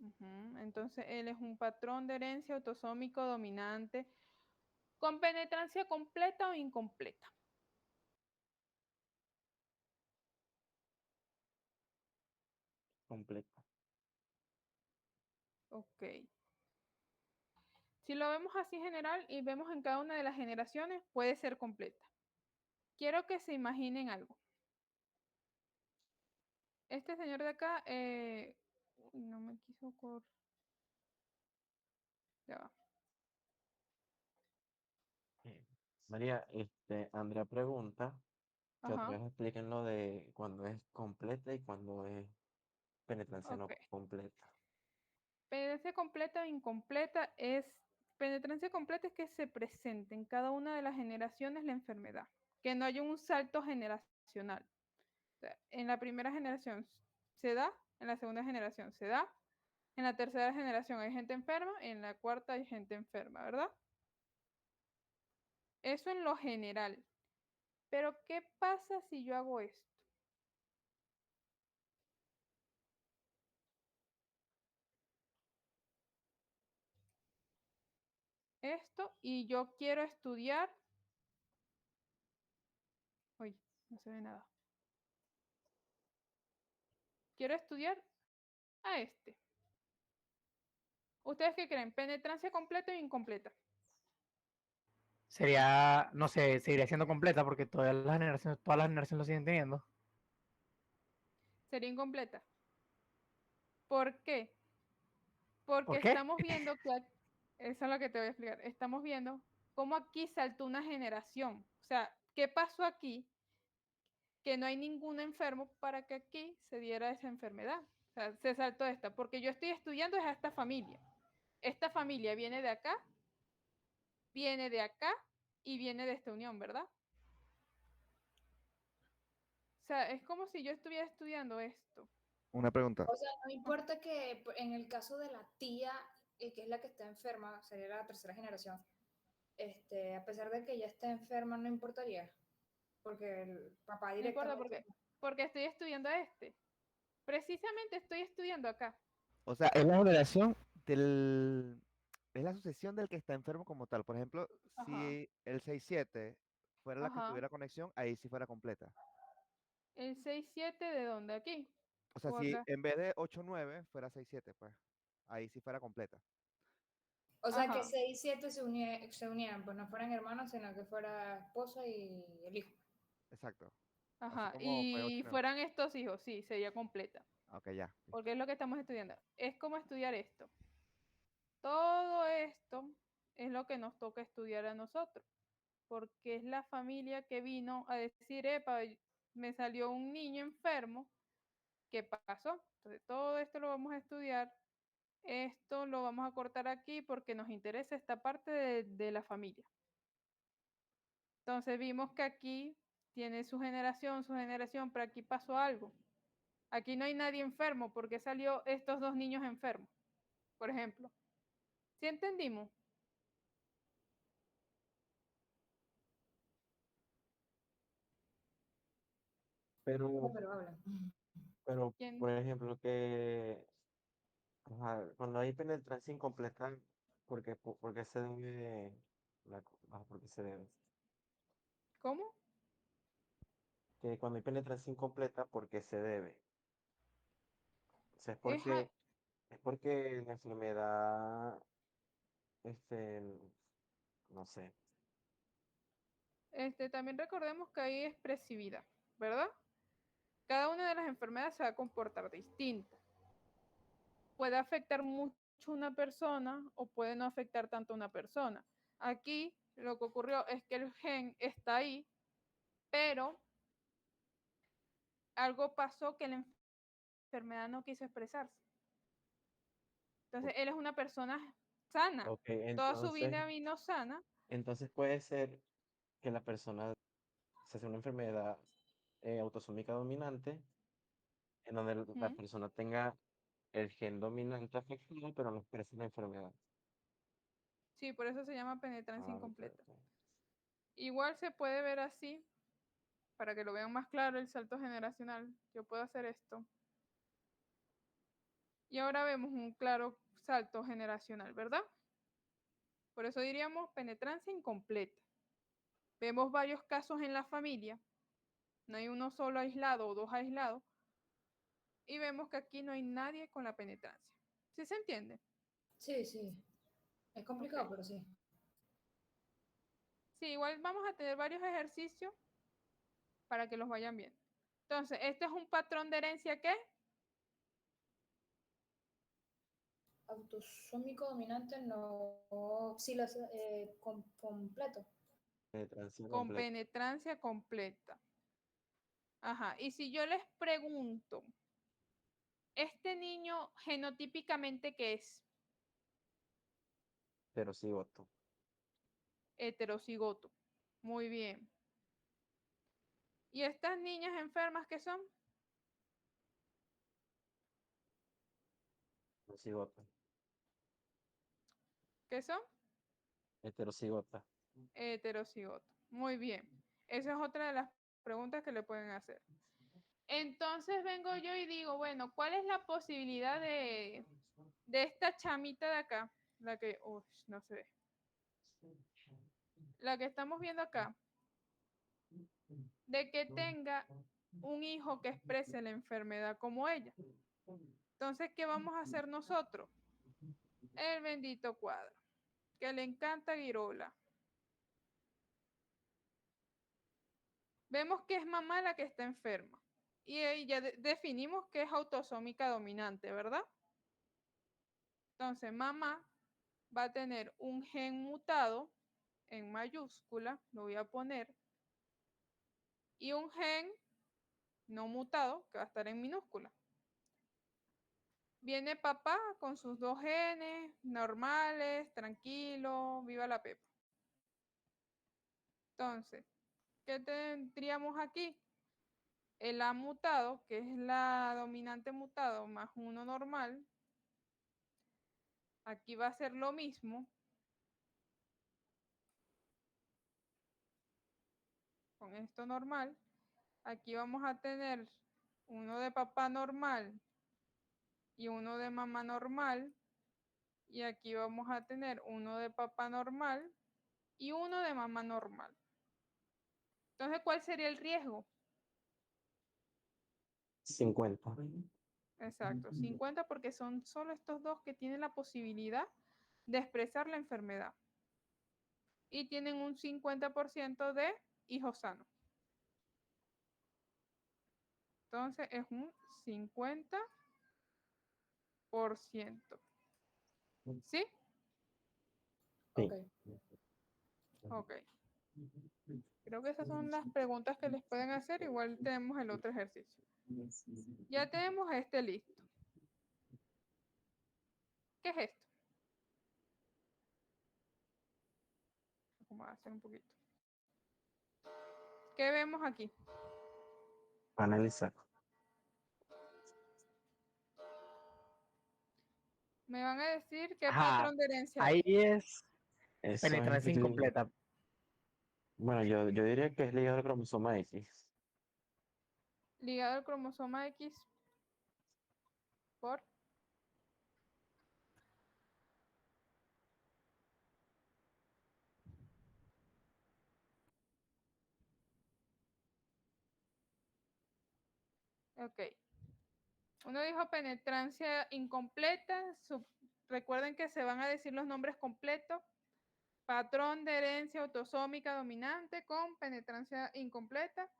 Ujú. Entonces, él es un patrón de herencia autosómico dominante con penetrancia completa o incompleta. Completa. Ok. Si lo vemos así en general y vemos en cada una de las generaciones, puede ser completa. Quiero que se imaginen algo. Este señor de acá, uy, no me quiso ya va. María, Andrea pregunta que otra Ajá, vez expliquen lo de cuando es completa y cuando es penetrancia ok. no completa. Penetrancia completa o incompleta es, penetrancia completa es que se presente en cada una de las generaciones la enfermedad, que no haya un salto generacional. O sea, en la primera generación se da, en la segunda generación se da, en la tercera generación hay gente enferma, en la cuarta hay gente enferma, ¿verdad? Eso en lo general. Pero ¿qué pasa si yo hago esto? Esto y yo quiero estudiar. Uy, no se ve nada. Quiero estudiar a este. ¿Ustedes qué creen? ¿Penetrancia completa o incompleta? Sería, no sé, seguiría siendo completa porque todas las generaciones lo siguen teniendo. Sería incompleta. ¿Por qué? Porque ¿Por qué? estamos viendo que, eso es lo que te voy a explicar, estamos viendo cómo aquí saltó una generación. O sea, ¿qué pasó aquí? Que no hay ningún enfermo para que aquí se diera esa enfermedad. O sea, se saltó esta, porque yo estoy estudiando es a esta familia. Esta familia viene de acá y viene de esta unión, ¿verdad? O sea, es como si yo estuviera estudiando esto. Una pregunta. O sea, no importa que en el caso de la tía, que es la que está enferma, sería la tercera generación, a pesar de que ella esté enferma, no importaría, porque el papá No importa por directamente... qué. Porque estoy estudiando este. Precisamente estoy estudiando acá. O sea, es la generación del... Es la sucesión del que está enfermo como tal. Por ejemplo, Ajá, si el 6-7 fuera la que ajá. tuviera conexión, ahí sí fuera completa. El 6-7 ¿de dónde? Aquí. O sea, O si acá. en vez de 8-9 fuera 6-7, pues ahí sí fuera completa. O sea, que Ajá, 6 y 7 se unieran, pues no fueran hermanos, sino que fuera esposa y el hijo. Exacto. Así ajá. como fue Y 8-9. fueran estos hijos, sí, sería completa. Ok, ya. Listo. Porque es lo que estamos estudiando. Es como estudiar esto. Todo esto es lo que nos toca estudiar a nosotros. Porque es la familia que vino a decir, epa, me salió un niño enfermo. ¿Qué pasó? Entonces, todo esto lo vamos a estudiar. Esto lo vamos a cortar aquí porque nos interesa esta parte de la familia. Entonces vimos que aquí tiene su generación, pero aquí pasó algo. Aquí no hay nadie enfermo porque salió estos dos niños enfermos, por ejemplo. ¿Sí entendimos? No, Pero, pero habla. pero, ¿Quién? por ejemplo, ajá, cuando hay penetrancia incompleta, ¿por qué se debe por qué se debe? ¿Cómo? Que cuando hay penetrancia incompleta, ¿por qué se debe? O sea, Es a- es porque la enfermedad, este, no sé. también recordemos que hay expresividad, ¿verdad? Cada una de las enfermedades se va a comportar distinta. Puede afectar mucho a una persona o puede no afectar tanto a una persona. Aquí lo que ocurrió es que el gen está ahí, pero algo pasó que la enfermedad no quiso expresarse. Entonces, O- él es una persona sana. Ok, Toda su vida vino sana. entonces puede ser que la persona se hace una enfermedad autosómica dominante, en donde la ¿Mm? persona tenga el gen dominante afectado, pero no expresa la enfermedad. Sí, por eso se llama penetrancia Ah, ok, incompleta. ok. Igual se puede ver así, para que lo vean más claro el salto generacional. Yo puedo hacer esto. Y ahora vemos un claro salto generacional, ¿verdad? Por eso diríamos penetrancia incompleta. Vemos varios casos en la familia. No hay uno solo aislado o dos aislados. Y vemos que aquí no hay nadie con la penetrancia. ¿Sí se entiende? Sí, sí. Es complicado, Ok. pero sí. Sí, igual vamos a tener varios ejercicios para que los vayan viendo. Entonces, este es un patrón de herencia ¿qué? Autosómico dominante no. Sí, completo. Penetrancia Con completa. penetrancia completa. Ajá. Y si yo les pregunto, ¿este niño genotípicamente qué es? Heterocigoto. Heterocigoto. Muy bien. ¿Y estas niñas enfermas qué son? Heterocigota. ¿Qué son? Heterocigota. Heterocigoto. Muy bien. Esa es otra de las preguntas que le pueden hacer. Entonces vengo yo y digo, bueno, ¿cuál es la posibilidad de esta chamita de acá? La que, uy, no se ve. La que estamos viendo acá, de que tenga un hijo que exprese la enfermedad como ella. Entonces, ¿qué vamos a hacer nosotros? El bendito cuadro, que le encanta Girola. Vemos que es mamá la que está enferma. Y ahí ya definimos que es autosómica dominante, ¿verdad? Entonces, mamá va a tener un gen mutado en mayúscula, lo voy a poner, y un gen no mutado que va a estar en minúscula. Viene papá con sus dos genes normales, tranquilo, viva la pepa. Entonces, ¿qué tendríamos aquí? El A mutado, que es la dominante mutado, más uno normal. Aquí va a ser lo mismo. Con esto normal. Aquí vamos a tener uno de papá normal y uno de mamá normal. Y aquí vamos a tener uno de papá normal y uno de mamá normal. Entonces, ¿cuál sería el riesgo? 50. Exacto, 50 porque son solo estos dos que tienen la posibilidad de expresar la enfermedad. Y tienen un 50% de hijos sanos. Entonces es un 50%. ¿Sí? Ok. Ok. Creo que esas son las preguntas que les pueden hacer. Igual tenemos el otro ejercicio. Ya tenemos este listo. ¿Qué es esto? Vamos a hacer un poquito. ¿Qué vemos aquí? Analizar. Me van a decir qué Ajá, patrón de herencia ahí es. es Eso penetrancia es. incompleta. Bueno, yo diría que es ligado al cromosoma X. Ligado al cromosoma X por... Ok. Uno dijo penetrancia incompleta. Recuerden que se van a decir los nombres completos. Patrón de herencia autosómica dominante con penetrancia incompleta.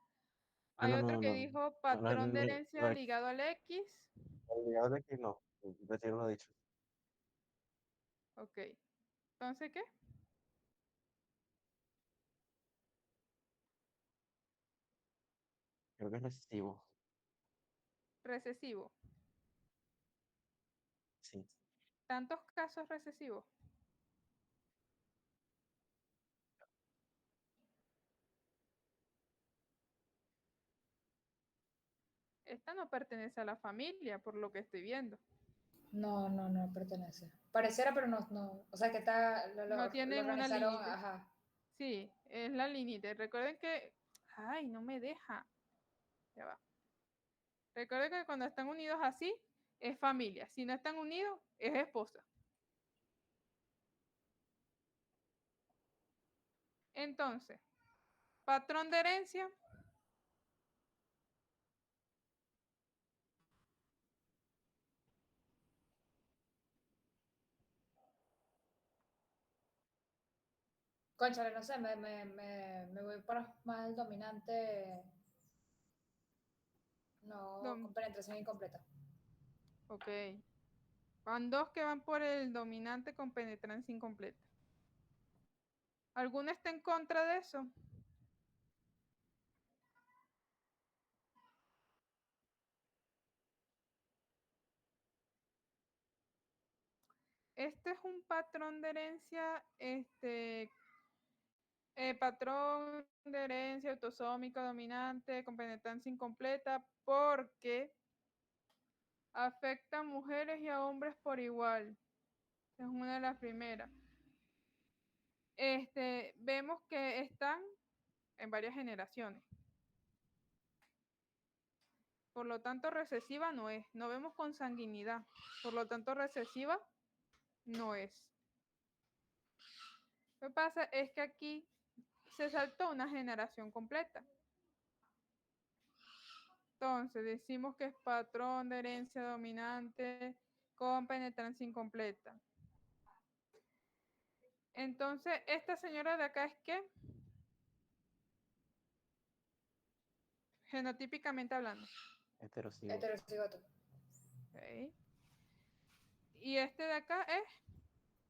Ah, Hay no, otro no, que no. dijo No, no, patrón de herencia ligado al X. ligado al X no. Retiro lo dicho. Ok. Entonces, ¿qué? Creo que es recesivo. Recesivo. Sí. ¿Tantos casos recesivos? Esta no pertenece a la familia, por lo que estoy viendo. No pertenece. Pareciera, pero no. O sea, que está, No lo tienen una organizaron, límite. ajá. Sí, es la límite. Recuerden que... Ay, no me deja. Ya va. Recuerden que cuando están unidos así, es familia. Si no están unidos, es esposa. Entonces, patrón de herencia. Cónchale, no sé, me voy para más el dominante, no, Dom- con penetración incompleta. ok. Van dos que van por el dominante con penetrancia incompleta. ¿Alguno está en contra de eso? Este es un patrón de herencia, patrón de herencia autosómica dominante con penetrancia incompleta porque afecta a mujeres y a hombres por igual. Es una de las primeras. Vemos que están en varias generaciones. Por lo tanto, recesiva no es. No vemos consanguinidad. Por lo tanto, recesiva no es. Lo que pasa es que aquí se saltó una generación completa. Entonces, decimos que es patrón de herencia dominante con penetrancia incompleta. Entonces, esta señora de acá es ¿qué? Genotípicamente hablando. Heterocigoto. Heterocigoto, ¿Ok? Y este de acá es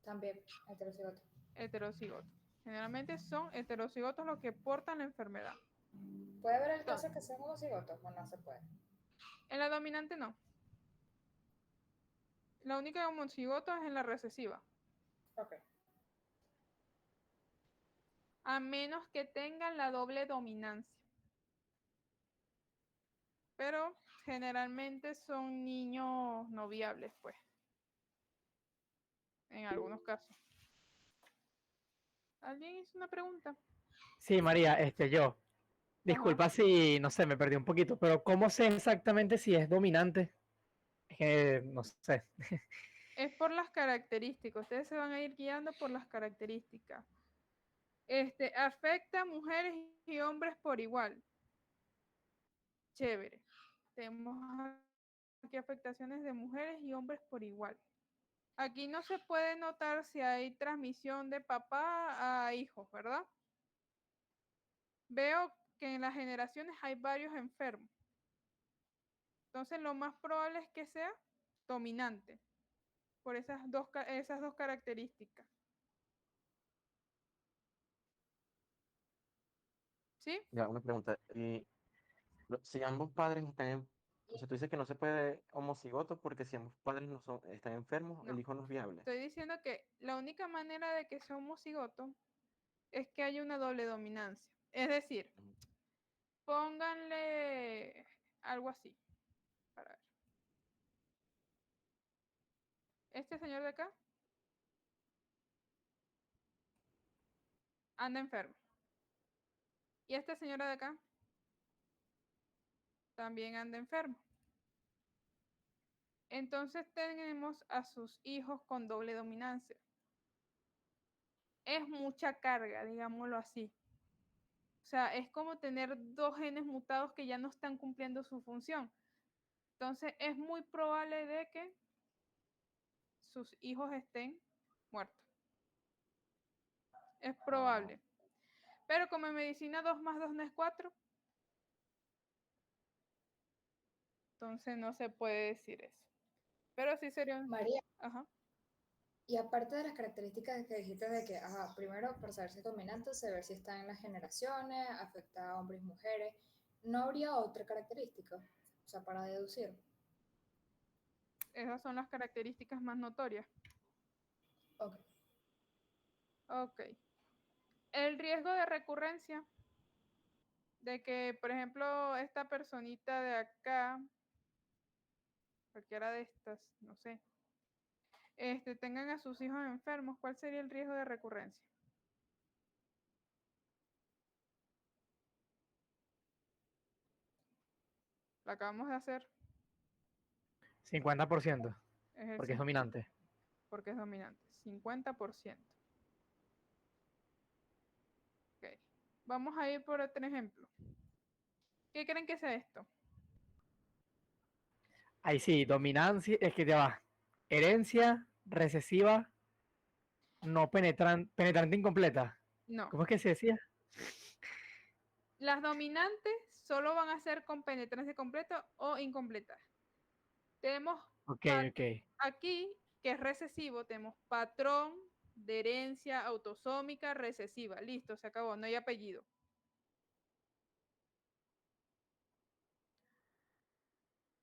también, heterocigoto. heterocigoto. Generalmente son heterocigotos los que portan la enfermedad. ¿Puede haber el caso que sean homocigotos o no se puede? En la dominante no. La única homocigoto es en la recesiva. Ok. A menos que tengan la doble dominancia. Pero generalmente son niños no viables, pues. En algunos casos. ¿Alguien hizo una pregunta? Sí, María, yo. Disculpa si, no sé, me perdí un poquito, pero ¿cómo sé exactamente si es dominante? Es que, no sé. Es por las características. Ustedes se van a ir guiando por las características. Afecta a mujeres y hombres por igual. Chévere. Tenemos aquí afectaciones de mujeres y hombres por igual. Aquí no se puede notar si hay transmisión de papá a hijos, ¿verdad? Veo que en las generaciones hay varios enfermos. Entonces lo más probable es que sea dominante por esas dos características. ¿Sí? Ya, una pregunta. Y si ambos padres están o sea, tú dices que no se puede homocigoto porque si ambos padres no son, están enfermos, No. el hijo no es viable. Estoy diciendo que la única manera de que sea homocigoto es que haya una doble dominancia. Es decir, Ujú. pónganle algo así. Para ver. Este señor de acá anda enfermo. Y esta señora de acá también anda enfermo. Entonces tenemos a sus hijos con doble dominancia. Es mucha carga, digámoslo así. O sea, es como tener dos genes mutados que ya no están cumpliendo su función. Entonces es muy probable de que sus hijos estén muertos. Es probable. Pero como en medicina 2 más 2 no es 4, entonces no se puede decir eso. Pero sí sería un... María, Ajá. y aparte de las características que dijiste de que, ajá, primero para saber si es dominante, saber si está en las generaciones, afecta a hombres y mujeres, ¿no habría otra característica? O sea, para deducir. Esas son las características más notorias. Ok. Ok. El riesgo de recurrencia de que, por ejemplo, esta personita de acá, cualquiera de estas, no sé, tengan a sus hijos enfermos, ¿cuál sería el riesgo de recurrencia? Lo acabamos de hacer. 50%, Es el porque es dominante. porque es dominante. 50%. Ok. Vamos a ir por otro ejemplo. ¿Qué creen que sea esto? Ahí sí, dominancia, es que ya va. Herencia, recesiva, no penetrante incompleta. No. ¿Cómo es que se decía? Las dominantes solo van a ser con penetrancia completa o incompleta. Tenemos Ok, pa- ok. aquí, que es recesivo, tenemos patrón de herencia autosómica recesiva. Listo, se acabó, no hay apellido.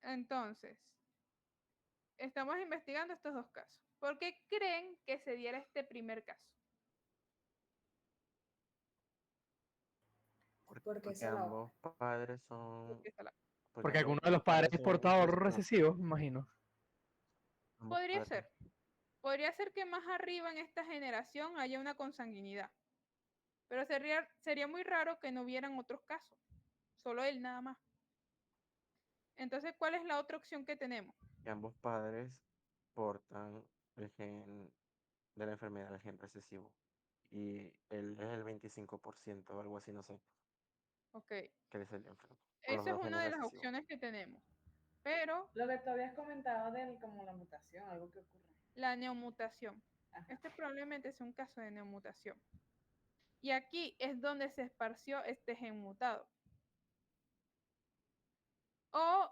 Entonces, estamos investigando estos dos casos. ¿Por qué creen que se diera este primer caso? Porque Porque esa la ambos padres son, Porque porque Porque ambos alguno de los padres padres es son portador recesivos. recesivo, me imagino. Ambos podría padres. ser. Podría ser que más arriba en esta generación haya una consanguinidad. Pero sería muy raro que no hubieran otros casos. Solo él nada más. Entonces, ¿cuál es la otra opción que tenemos? Que ambos padres portan el gen de la enfermedad, el gen recesivo. Y él es el 25% o algo así, no sé, Ok. que es el enfermo. Por los Esa es dos una genes de las recesivos. opciones que tenemos. Pero Lo que tú habías comentado de como la mutación, algo que ocurre. la neomutación. Ajá. Este probablemente es un caso de neomutación. Y aquí es donde se esparció este gen mutado. O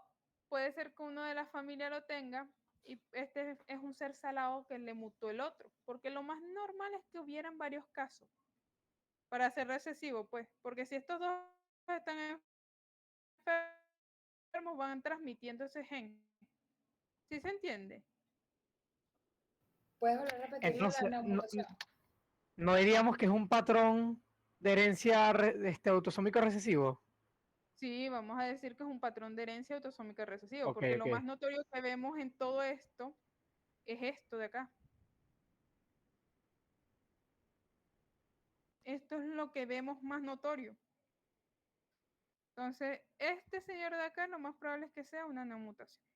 puede ser que uno de la familia lo tenga y este es un ser salado que le mutó el otro. Porque lo más normal es que hubieran varios casos para ser recesivo, pues. Porque si estos dos están enfermos, van transmitiendo ese gen. ¿Sí se entiende? ¿Puedes volver a repetir lo de la Entonces, neomutación? no diríamos que es un patrón de herencia autosómico recesivo. Sí, vamos a decir que es un patrón de herencia autosómica recesivo, Ok, porque lo más ok. notorio que vemos en todo esto es esto de acá. Esto es lo que vemos más notorio. Entonces, este señor de acá lo más probable es que sea una neomutación.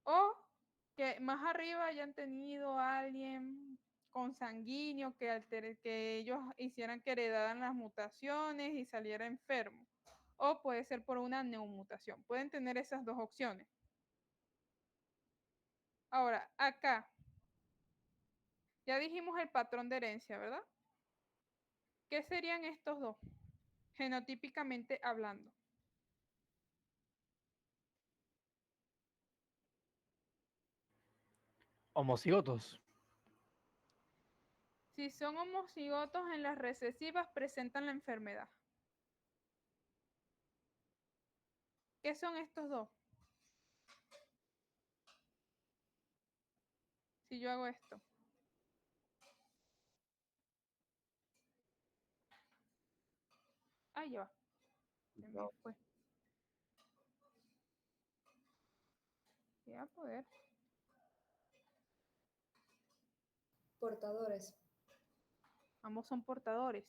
O que más arriba hayan tenido a alguien consanguíneo que ellos hicieran que heredaran las mutaciones y saliera enfermo. O puede ser por una neomutación. Pueden tener esas dos opciones. Ahora, acá, ya dijimos el patrón de herencia, ¿verdad? ¿Qué serían estos dos, genotípicamente hablando? Homocigotos. Si son homocigotos en las recesivas, presentan la enfermedad. ¿Qué son estos dos? Si yo hago esto. Ahí va. Se me fue. Voy a poder. Portadores. Ambos son portadores.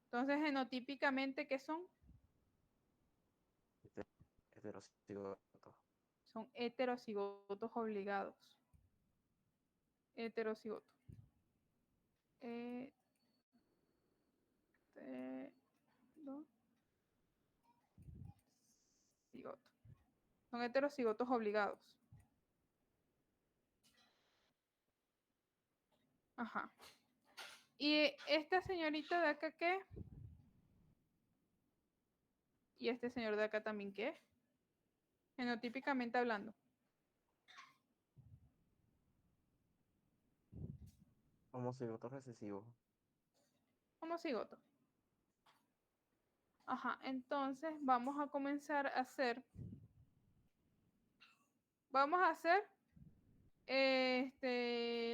Entonces, genotípicamente, ¿qué son? Heterocigoto. Son heterocigotos obligados. Heterocigoto. Cigoto. Son heterocigotos obligados. Ajá. ¿Y esta señorita de acá qué? ¿Y este señor de acá también qué? Genotípicamente hablando. Homocigoto recesivo. Homocigoto. Ajá, entonces vamos a comenzar a hacer. Vamos a hacer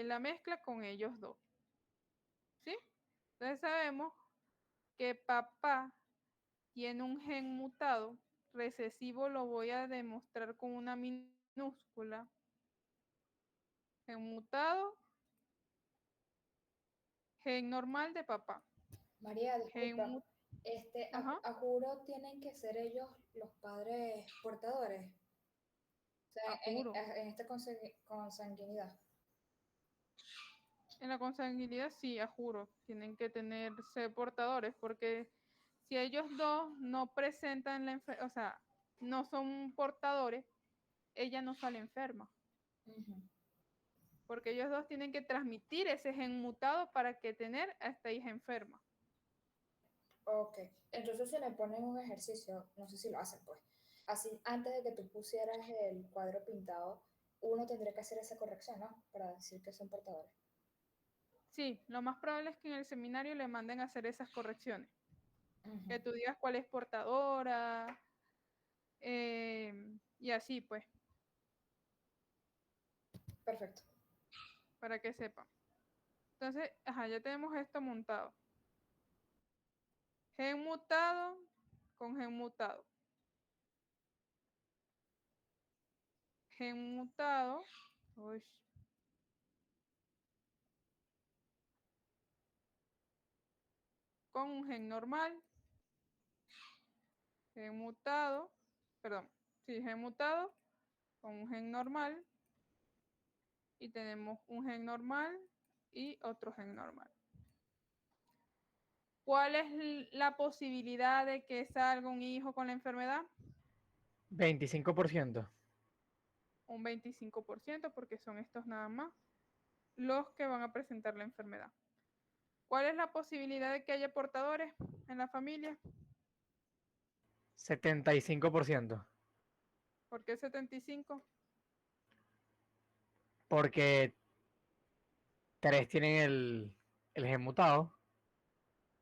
la mezcla con ellos dos. ¿Sí? Entonces sabemos que papá tiene un gen mutado. Recesivo lo voy a demostrar con una minúscula. Gen mutado. Gen normal de papá. María, Gen disculpa. mu- Ajá. A juro tienen que ser ellos los padres portadores. O sea, A juro. en esta consanguinidad. En la consanguinidad sí, a juro. Tienen que ser portadores porque si ellos dos no presentan la enfermedad, o sea, no son portadores, ella no sale enferma. Ujú. porque ellos dos tienen que transmitir ese gen mutado para que tener a esta hija enferma. Ok, entonces se le ponen un ejercicio, no sé si lo hacen pues, así antes de que tú pusieras el cuadro pintado, uno tendría que hacer esa corrección, ¿no? Para decir que son portadores. Sí, lo más probable es que en el seminario le manden a hacer esas correcciones. Ujú. Que tú digas cuál es portadora, y así pues, Perfecto. para que sepan. Entonces, ajá, ya tenemos esto montado. Gen mutado con gen mutado. Gen mutado. Uy, con un gen normal. Gen mutado. Perdón. Sí, gen mutado con un gen normal. Y tenemos un gen normal y otro gen normal. ¿Cuál es la posibilidad de que salga un hijo con la enfermedad? 25%. Un 25%, porque son estos nada más los que van a presentar la enfermedad. ¿Cuál es la posibilidad de que haya portadores en la familia? 75%. ¿Por qué 75? Porque 3 tienen el gen mutado.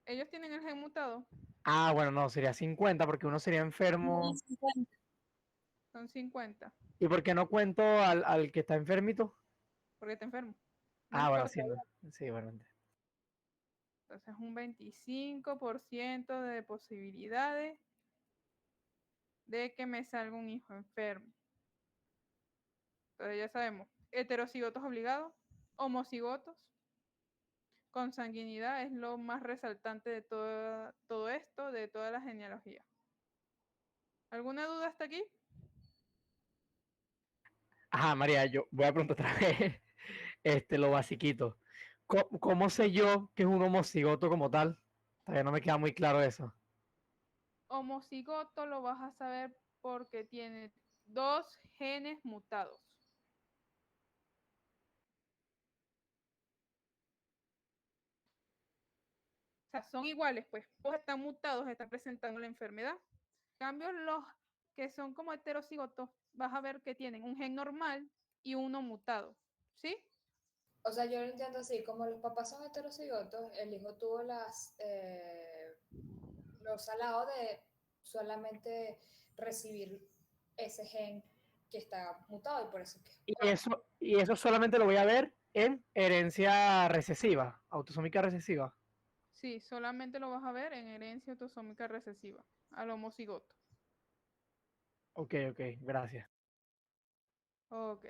Ellos tienen el gen mutado, Ah, bueno, no, sería 50 porque uno sería enfermo. son 50, ¿Y por qué no cuento al que está enfermito? porque está enfermo. No Ah, bueno, importa. sí, no. Sí, bueno. Entonces, un 25% de posibilidades de que me salga un hijo enfermo. Entonces, ya sabemos, heterocigotos obligados, homocigotos, consanguinidad es lo más resaltante de todo esto, de toda la genealogía. ¿Alguna duda hasta aquí? Ajá, María, yo voy a preguntar otra vez lo basiquito. ¿Cómo sé yo que es un homocigoto como tal? Todavía no me queda muy claro eso. Homocigoto lo vas a saber porque tiene 2 genes mutados. O sea, son iguales, pues. Todos están mutados, están presentando la enfermedad. En cambio, los que son como heterocigotos, vas a ver que tienen un gen normal y uno mutado. ¿Sí? O sea, yo lo entiendo así, como los papás son heterocigotos, el hijo tuvo los salados de solamente recibir ese gen que está mutado y por eso que... Y eso solamente lo voy a ver en herencia recesiva, autosómica recesiva. Sí, solamente lo vas a ver en herencia autosómica recesiva, al homocigoto. Ok, gracias. Ok.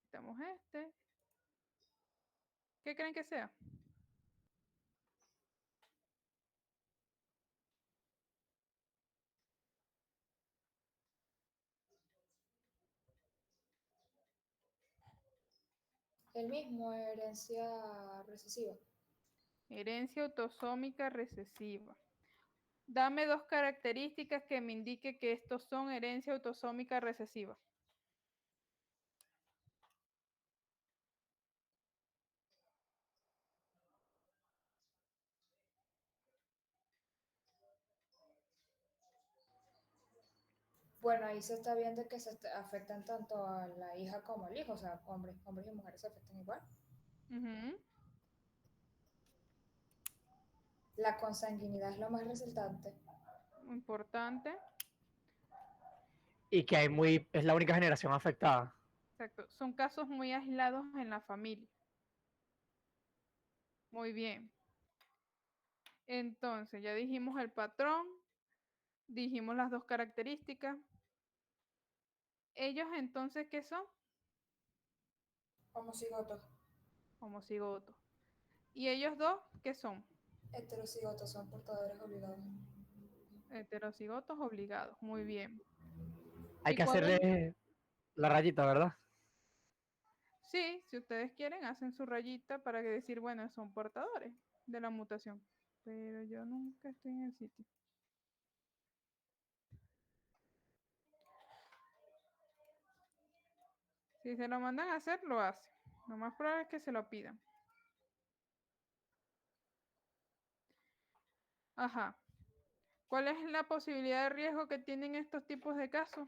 Quitamos este. ¿Qué creen que sea? El mismo, herencia recesiva. Herencia autosómica recesiva. Dame 2 características que me indique que estos son herencia autosómica recesiva. Bueno, ahí se está viendo que afectan tanto a la hija como al hijo, o sea, hombres y mujeres se afectan igual. Ujú. La consanguinidad es lo más resaltante. Importante. Y que es la única generación afectada. Exacto. Son casos muy aislados en la familia. Muy bien. Entonces, ya dijimos el patrón, dijimos las 2 características. ¿Ellos entonces qué son? Homocigotos, Homocigotos. ¿Y ellos dos qué son? heterocigotos son portadores obligados. Heterocigotos obligados. Muy bien. Hay ¿Y que cuál es? hacerle la rayita, ¿verdad? Sí, si ustedes quieren, hacen su rayita para que decir, bueno, son portadores de la mutación. Pero yo nunca estoy en el sitio. Si se lo mandan a hacer, lo hace. Lo más probable es que se lo pidan. Ajá. ¿Cuál es la posibilidad de riesgo que tienen estos tipos de casos?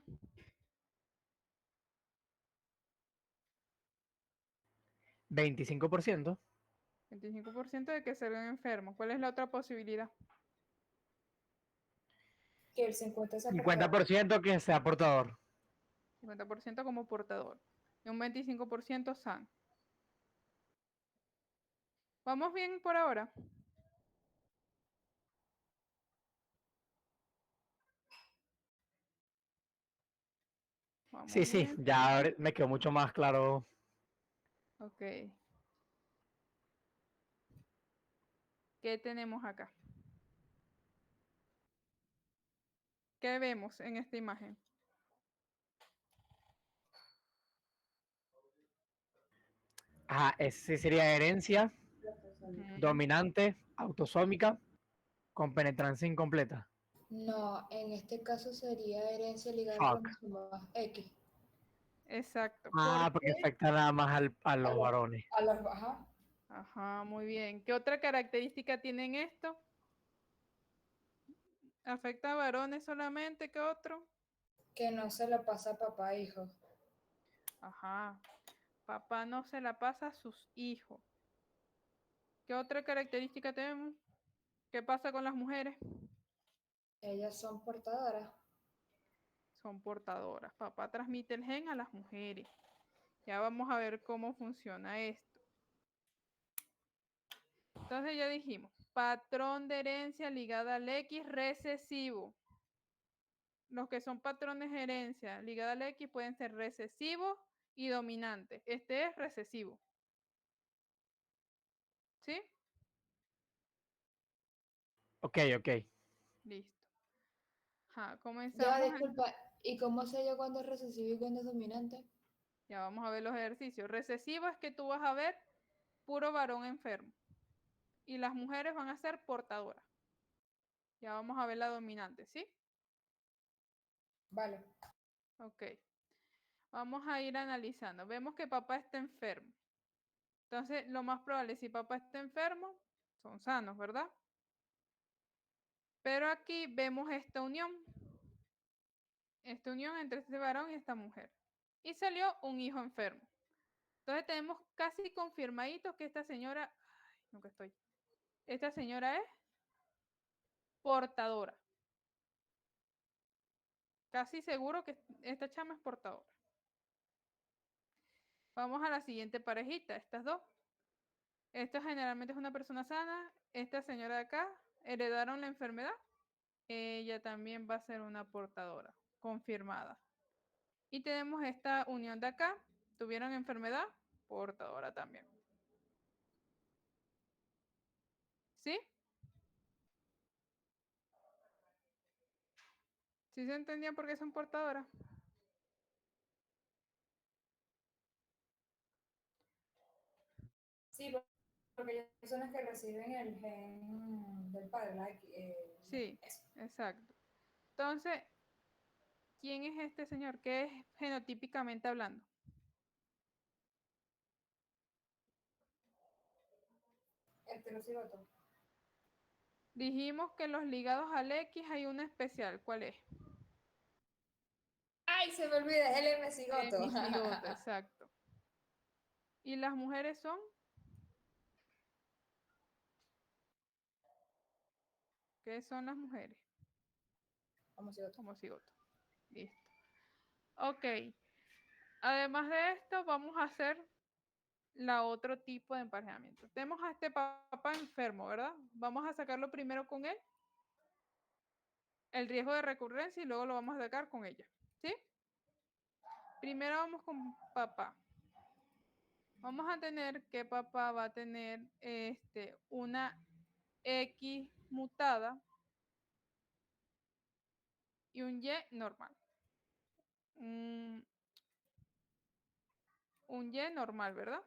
25%. 25% de que salgan enfermos. ¿Cuál es la otra posibilidad? Que el 50 sea portador. 50% que sea portador. 50% como portador. Y un 25% sano. ¿Vamos bien por ahora? Vamos Sí, sí, bien. ya me quedó mucho más claro. Ok. ¿Qué tenemos acá? ¿Qué vemos en esta imagen? Ajá, ese sería herencia Ujú. dominante, autosómica, con penetrancia incompleta. No, en este caso sería herencia ligada al Fuck. cromosoma X. Exacto. Ah, ¿Por porque qué? afecta nada más a A los los, varones. ajá, Ajá, muy bien. ¿Qué otra característica tienen esto? ¿Afecta a varones solamente? ¿Qué otro? que no se la pasa a papá a hijo. Ajá. Papá no se la pasa a sus hijos. ¿Qué otra característica tenemos? ¿Qué pasa con las mujeres? Ellas son portadoras. Son portadoras. Papá transmite el gen a las mujeres. Ya vamos a ver cómo funciona esto. Entonces ya dijimos, patrón de herencia ligada al X recesivo. Los que son patrones de herencia ligada al X pueden ser recesivos y dominantes. Este es recesivo. ¿Sí? Ok, ok. Listo. Ajá, Ya, comenzamos. disculpa, ¿y cómo sé yo cuándo es recesivo y cuándo es dominante? Ya vamos a ver los ejercicios. Recesivo es que tú vas a ver puro varón enfermo. Y las mujeres van a ser portadoras. Ya vamos a ver la dominante, ¿sí? Vale. Ok. Vamos a ir analizando. Vemos que papá está enfermo. Entonces, lo más probable, si papá está enfermo, son sanos, ¿verdad? Pero aquí vemos esta unión. Esta unión entre este varón y esta mujer. Y salió un hijo enfermo. Entonces tenemos casi confirmadito que esta señora, ay, nunca estoy. Esta señora es portadora. Casi seguro que esta chama es portadora. Vamos a la siguiente parejita, estas dos. Esta generalmente es una persona sana. Esta señora de acá heredaron la enfermedad. Ella también va a ser una portadora, confirmada. Y tenemos esta unión de acá. Tuvieron enfermedad, portadora también. ¿Sí? ¿Sí se entendía por qué son portadoras? Sí, porque ellas son las que reciben el gen del padre, Sí, eso. exacto. Entonces, ¿quién es este señor? ¿Qué es genotípicamente hablando? Heterocigoto. Dijimos que los ligados al X hay una especial. ¿Cuál es? Ay, se me olvida, es el hemicigoto. Hemicigoto, exacto. ¿Y las mujeres son? ¿Qué son las mujeres? Homocigoto. Homocigoto. Listo. Ok. Además de esto, vamos a hacer la otro tipo de emparejamiento. Tenemos a este papá enfermo, ¿verdad? Vamos a sacarlo primero con él, el riesgo de recurrencia, y luego lo vamos a sacar con ella, ¿sí? Primero vamos con papá. Vamos a tener que papá va a tener una X mutada y un Y normal. Un Y normal, ¿verdad?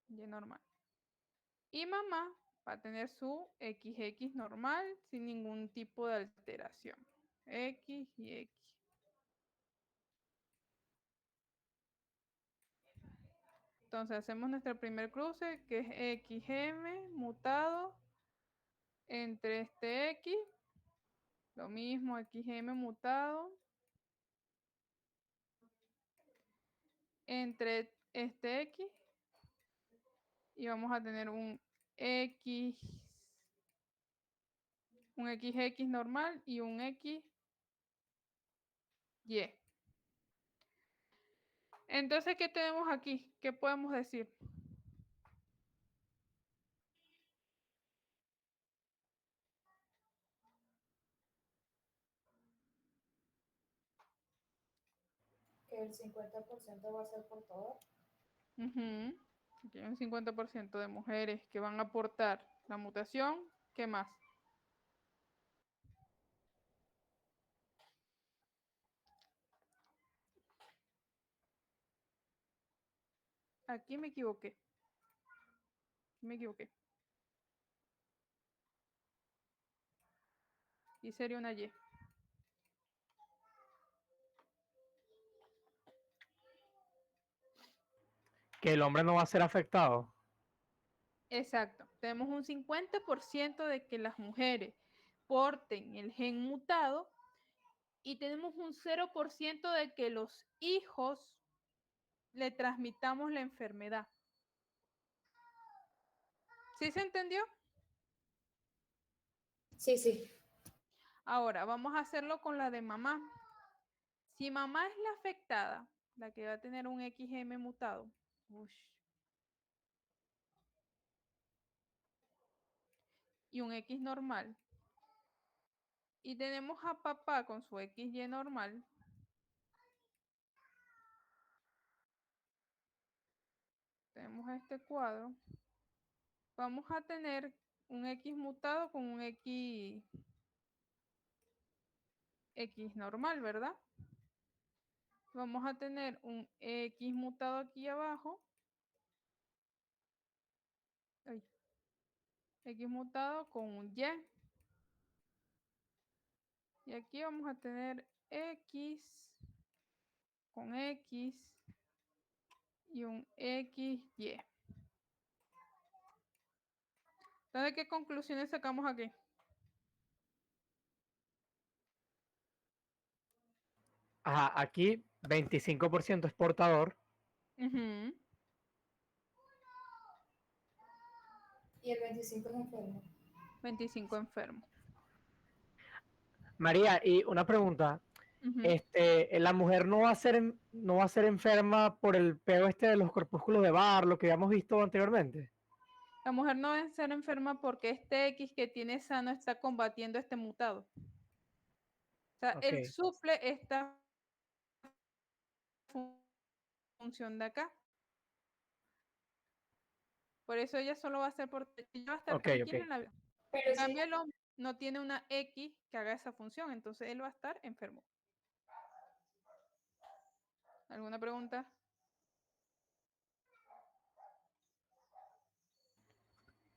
Y normal. Y mamá va a tener su XX normal sin ningún tipo de alteración. X y X. Entonces hacemos nuestro primer cruce, que es XM mutado entre este X. Lo mismo, XM mutado entre este X. Y vamos a tener un XX normal y un XY. Entonces, ¿qué tenemos aquí? ¿Qué podemos decir? Que el 50% va a ser portador. Ujú. Aquí hay un 50% de mujeres que van a aportar la mutación. ¿Qué más? Aquí me equivoqué. Me equivoqué. Y sería una Y. Que el hombre no va a ser afectado. Exacto. Tenemos un 50% de que las mujeres porten el gen mutado y tenemos un 0% de que los hijos le transmitamos la enfermedad. ¿Sí se entendió? Sí, sí. Ahora, vamos a hacerlo con la de mamá. Si mamá es la afectada, la que va a tener un XM mutado, y un X normal, y tenemos a papá con su XY normal, tenemos este cuadro, vamos a tener un X mutado con un X normal, ¿verdad? Vamos a tener un X mutado aquí abajo. Ay, X mutado con un Y. Y aquí vamos a tener X con X y un XY. Entonces, ¿qué conclusiones sacamos aquí? Ajá, aquí 25% es portador. Ujú. Y el 25 es enfermo. 25 enfermos. María, y una pregunta. Ujú. La mujer no va a ser enferma por el peo este de los corpúsculos de Barr, lo que habíamos visto anteriormente. La mujer no debe ser enferma porque este X que tiene sano está combatiendo este mutado. O sea, Ok, él suple esta función de acá. Por eso ella solo va a ser ella va a estar ok, tranquila ok. en la vida. Pero En sí, cambio, el hombre no tiene una X que haga esa función, entonces él va a estar enfermo. ¿Alguna pregunta?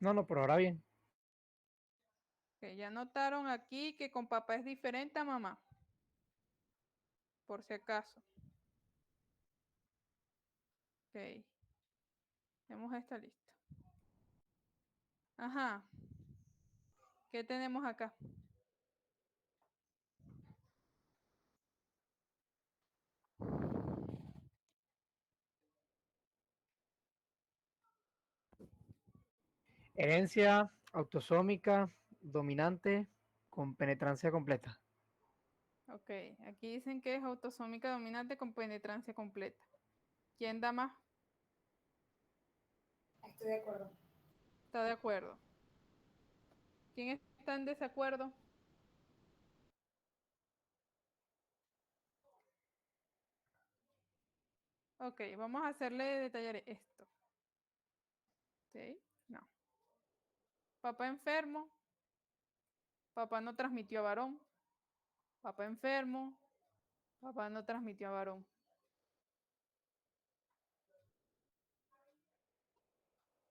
No, no, por ahora bien. Ok, ya notaron aquí que con papá es diferente a mamá. Por si acaso. Ok. Tenemos esta lista. Ajá. ¿Qué tenemos acá? Herencia autosómica dominante con penetrancia completa. Ok, aquí dicen que es autosómica dominante con penetrancia completa. ¿Quién da más? estoy de acuerdo. ¿Está de acuerdo? ¿Quién está en desacuerdo? Ok, vamos a hacerle detallar esto. ¿Sí? No. Papá enfermo. Papá no transmitió a varón. Papá enfermo. Papá no transmitió a varón.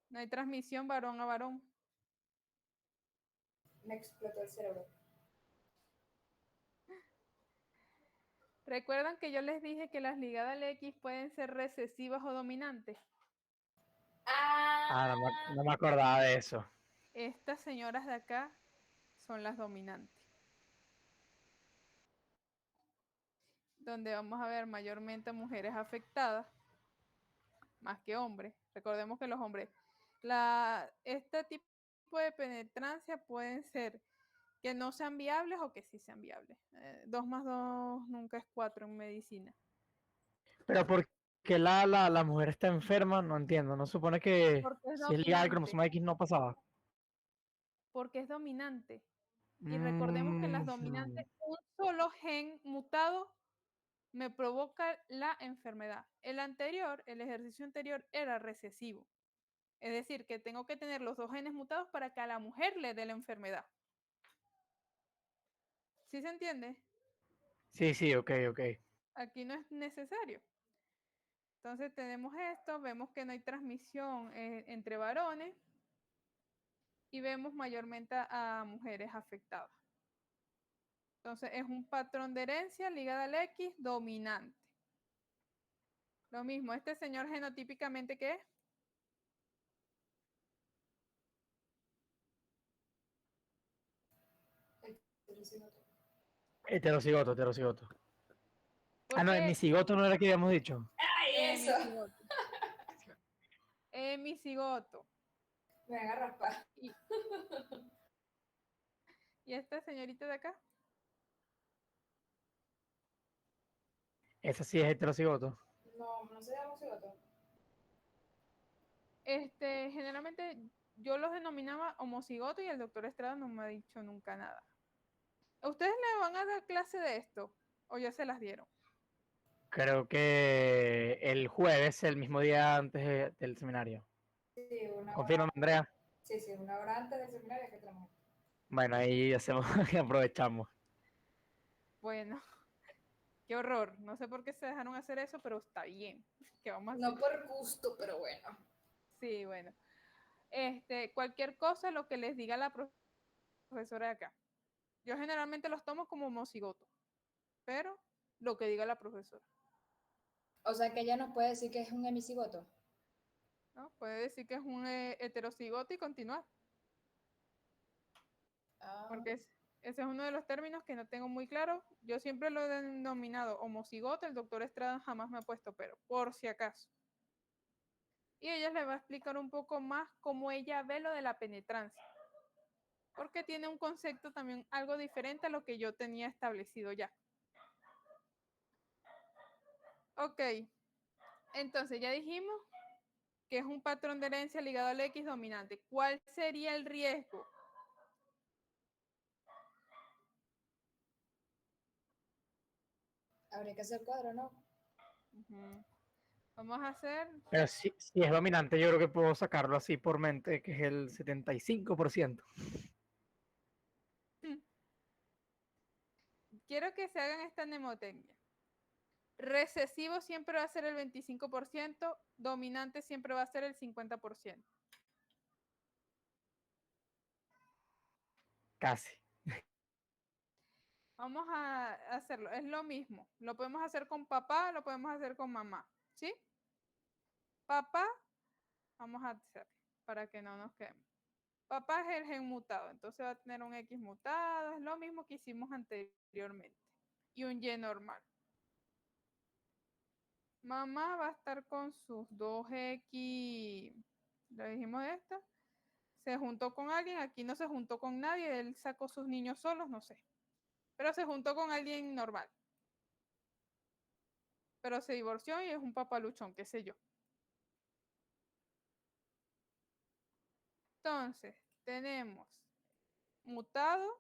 No hay transmisión varón a varón. Me explotó el cerebro. ¿Recuerdan que yo les dije que las ligadas al X pueden ser recesivas o dominantes? No me acordaba de eso. Estas señoras de acá son las dominantes. Donde vamos a ver mayormente mujeres afectadas, más que hombres. Recordemos que los hombres, este tipo de penetrancia pueden ser que no sean viables o que sí sean viables. 2 más 2 nunca es 4 en medicina. Pero ¿por qué la mujer está enferma? No entiendo. No supone que Porque es si es ligada al dominante. cromosoma X no pasaba. Porque es dominante. Y recordemos que en las dominantes, un solo gen mutado me provoca la enfermedad. El anterior, el ejercicio anterior, era recesivo. Es decir, que tengo que tener los 2 genes mutados para que a la mujer le dé la enfermedad. ¿Sí se entiende? Sí, ok. Aquí no es necesario. Entonces tenemos esto, vemos que no hay transmisión entre varones y vemos mayormente a mujeres afectadas. Entonces es un patrón de herencia ligada al X dominante. Lo mismo, este señor genotípicamente, ¿qué es? Heterocigoto. ¿Por No, qué? hemicigoto no era que habíamos dicho. ¡Ay, eso! Hemicigoto. Me haga raspar. ¿Y esta señorita de acá? Esa sí es heterocigoto. No se llama cigoto. Generalmente yo los denominaba homocigoto y el doctor Estrada no me ha dicho nunca nada. ¿Ustedes le van a dar clase de esto? ¿O ya se las dieron? Creo que el jueves, el mismo día antes del seminario. Sí, una Confírmame, hora. Andrea. Sí, una hora antes del seminario es que tenemos. Bueno, ahí hacemos, aprovechamos. Bueno, qué horror. No sé por qué se dejaron hacer eso, pero está bien. ¿Qué vamos a hacer? No por gusto, pero bueno. Sí, bueno. Cualquier cosa, lo que les diga la profesora de acá. Yo generalmente los tomo como homocigoto, pero lo que diga la profesora. O sea que ella nos puede decir que es un hemicigoto. ¿No? Puede decir que es un heterocigoto y continuar. Porque ese es uno de los términos que no tengo muy claro. Yo siempre lo he denominado homocigoto, el doctor Estrada jamás me ha puesto, pero por si acaso. Y ella les va a explicar un poco más cómo ella ve lo de la penetrancia. Porque tiene un concepto también algo diferente a lo que yo tenía establecido ya. Ok, entonces ya dijimos que es un patrón de herencia ligado al X dominante. ¿Cuál sería el riesgo? Habría que hacer cuadro, ¿no? Vamos a hacer... Pero si es dominante, yo creo que puedo sacarlo así por mente, que es el 75%. Quiero que se hagan esta mnemotecnia. Recesivo siempre va a ser el 25%, dominante siempre va a ser el 50%. Casi. Vamos a hacerlo, es lo mismo. Lo podemos hacer con papá, lo podemos hacer con mamá, ¿sí? Papá, vamos a hacer para que no nos quedemos. Papá es el gen mutado, entonces va a tener un X mutado, es lo mismo que hicimos anteriormente. Y un Y normal. Mamá va a estar con sus 2X, le dijimos esto, se juntó con alguien, aquí no se juntó con nadie, él sacó sus niños solos, no sé. Pero se juntó con alguien normal. Pero se divorció y es un papaluchón, qué sé yo. Entonces, tenemos mutado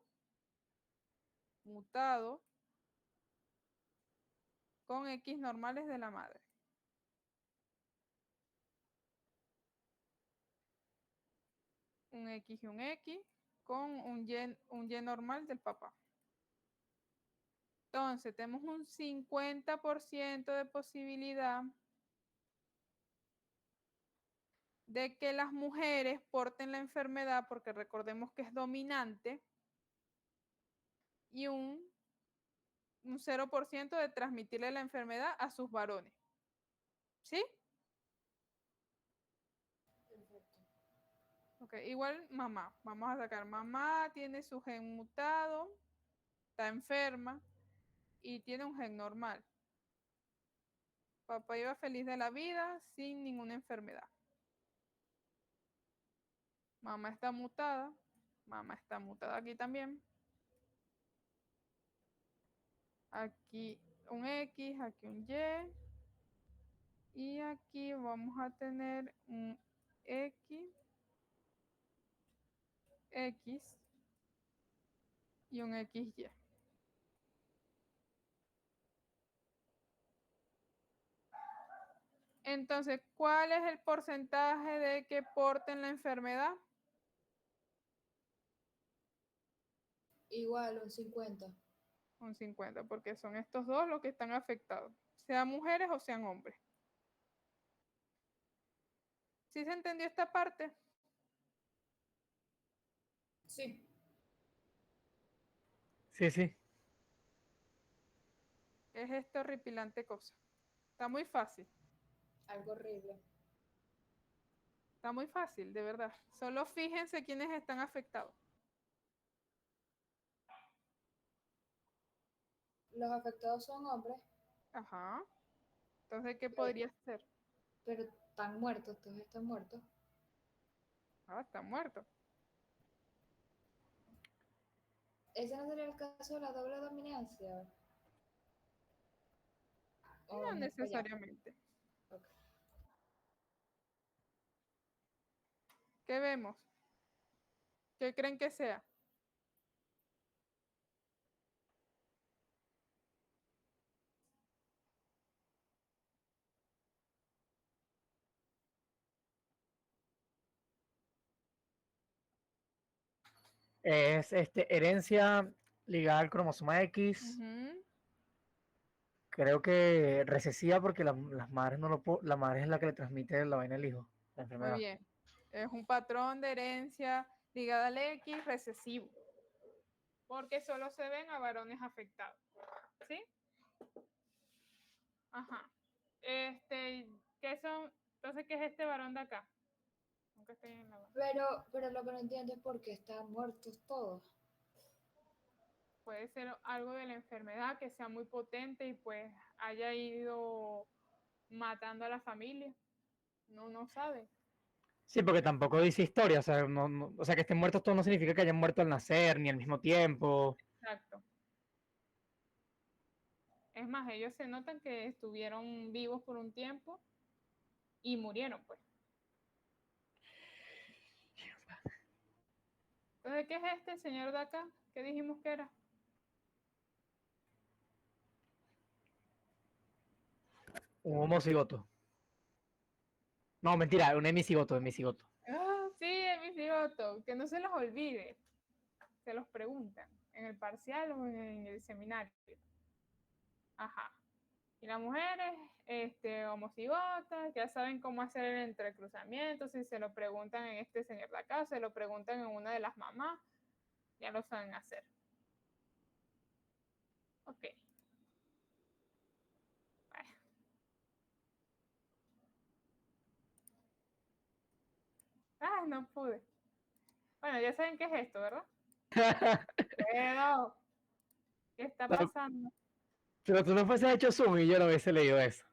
con X normales de la madre. Un X y un X con un Y normal del papá. Entonces, tenemos un 50% de posibilidad de que las mujeres porten la enfermedad, porque recordemos que es dominante, y un 0% de transmitirle la enfermedad a sus varones. ¿Sí? Perfecto. Ok, igual mamá. Vamos a sacar mamá, tiene su gen mutado, está enferma y tiene un gen normal. Papá iba feliz de la vida sin ninguna enfermedad. Mamá está mutada. Mamá está mutada aquí también. Aquí un X, aquí un Y. Y aquí vamos a tener un X, X y un XY. Entonces, ¿cuál es el porcentaje de que porten la enfermedad? Igual, un 50. Un 50, porque son estos dos los que están afectados, sean mujeres o sean hombres. ¿Sí se entendió esta parte? Sí, Sí, sí. ¿Qué es esta horripilante cosa? Está muy fácil. algo horrible. Está muy fácil, de verdad. Solo fíjense quiénes están afectados. Los afectados son hombres, Ajá. Entonces, ¿qué pero, podría ser? pero están muertos, todos están muertos. Ah, está muerto. ¿Ese no sería el caso de la doble dominancia? ¿O No vamos para allá? necesariamente. Ok. ¿Qué vemos? ¿Qué creen que sea? Es herencia ligada al cromosoma X. Ujú. Creo que recesiva porque las madres no la madre es la que le transmite la vaina al hijo, la Muy enfermedad. bien. Es un patrón de herencia ligada al X recesivo. Porque solo se ven a varones afectados. ¿Sí? Ajá. ¿Qué son? Entonces, ¿qué es este varón de acá? Aunque estoy en la Pero lo que no entiendo es por qué están muertos todos. Puede ser algo de la enfermedad que sea muy potente y pues haya ido matando a la familia. No sabe. Sí, porque tampoco dice historia, o sea, o sea, que estén muertos todos no significa que hayan muerto al nacer, ni al mismo tiempo. Exacto. Es más, ellos se notan que estuvieron vivos por un tiempo y murieron, pues. Entonces, ¿qué es este señor de acá? ¿Qué dijimos que era? Un homocigoto. No, mentira, un hemicigoto. Ah, sí, Emisigoto, que no se los olvide. Se los preguntan en el parcial o en el seminario. Ajá. Y las mujeres, homocigotas, ya saben cómo hacer el entrecruzamiento. Si se lo preguntan en este señor de acá, se lo preguntan en una de las mamás, ya lo saben hacer. Ok. Bueno. Ah, no pude. Bueno, ya saben qué es esto, ¿verdad? Pero, ¿qué está pasando? Pero tú no fuese hecho zoom y yo no hubiese leído eso.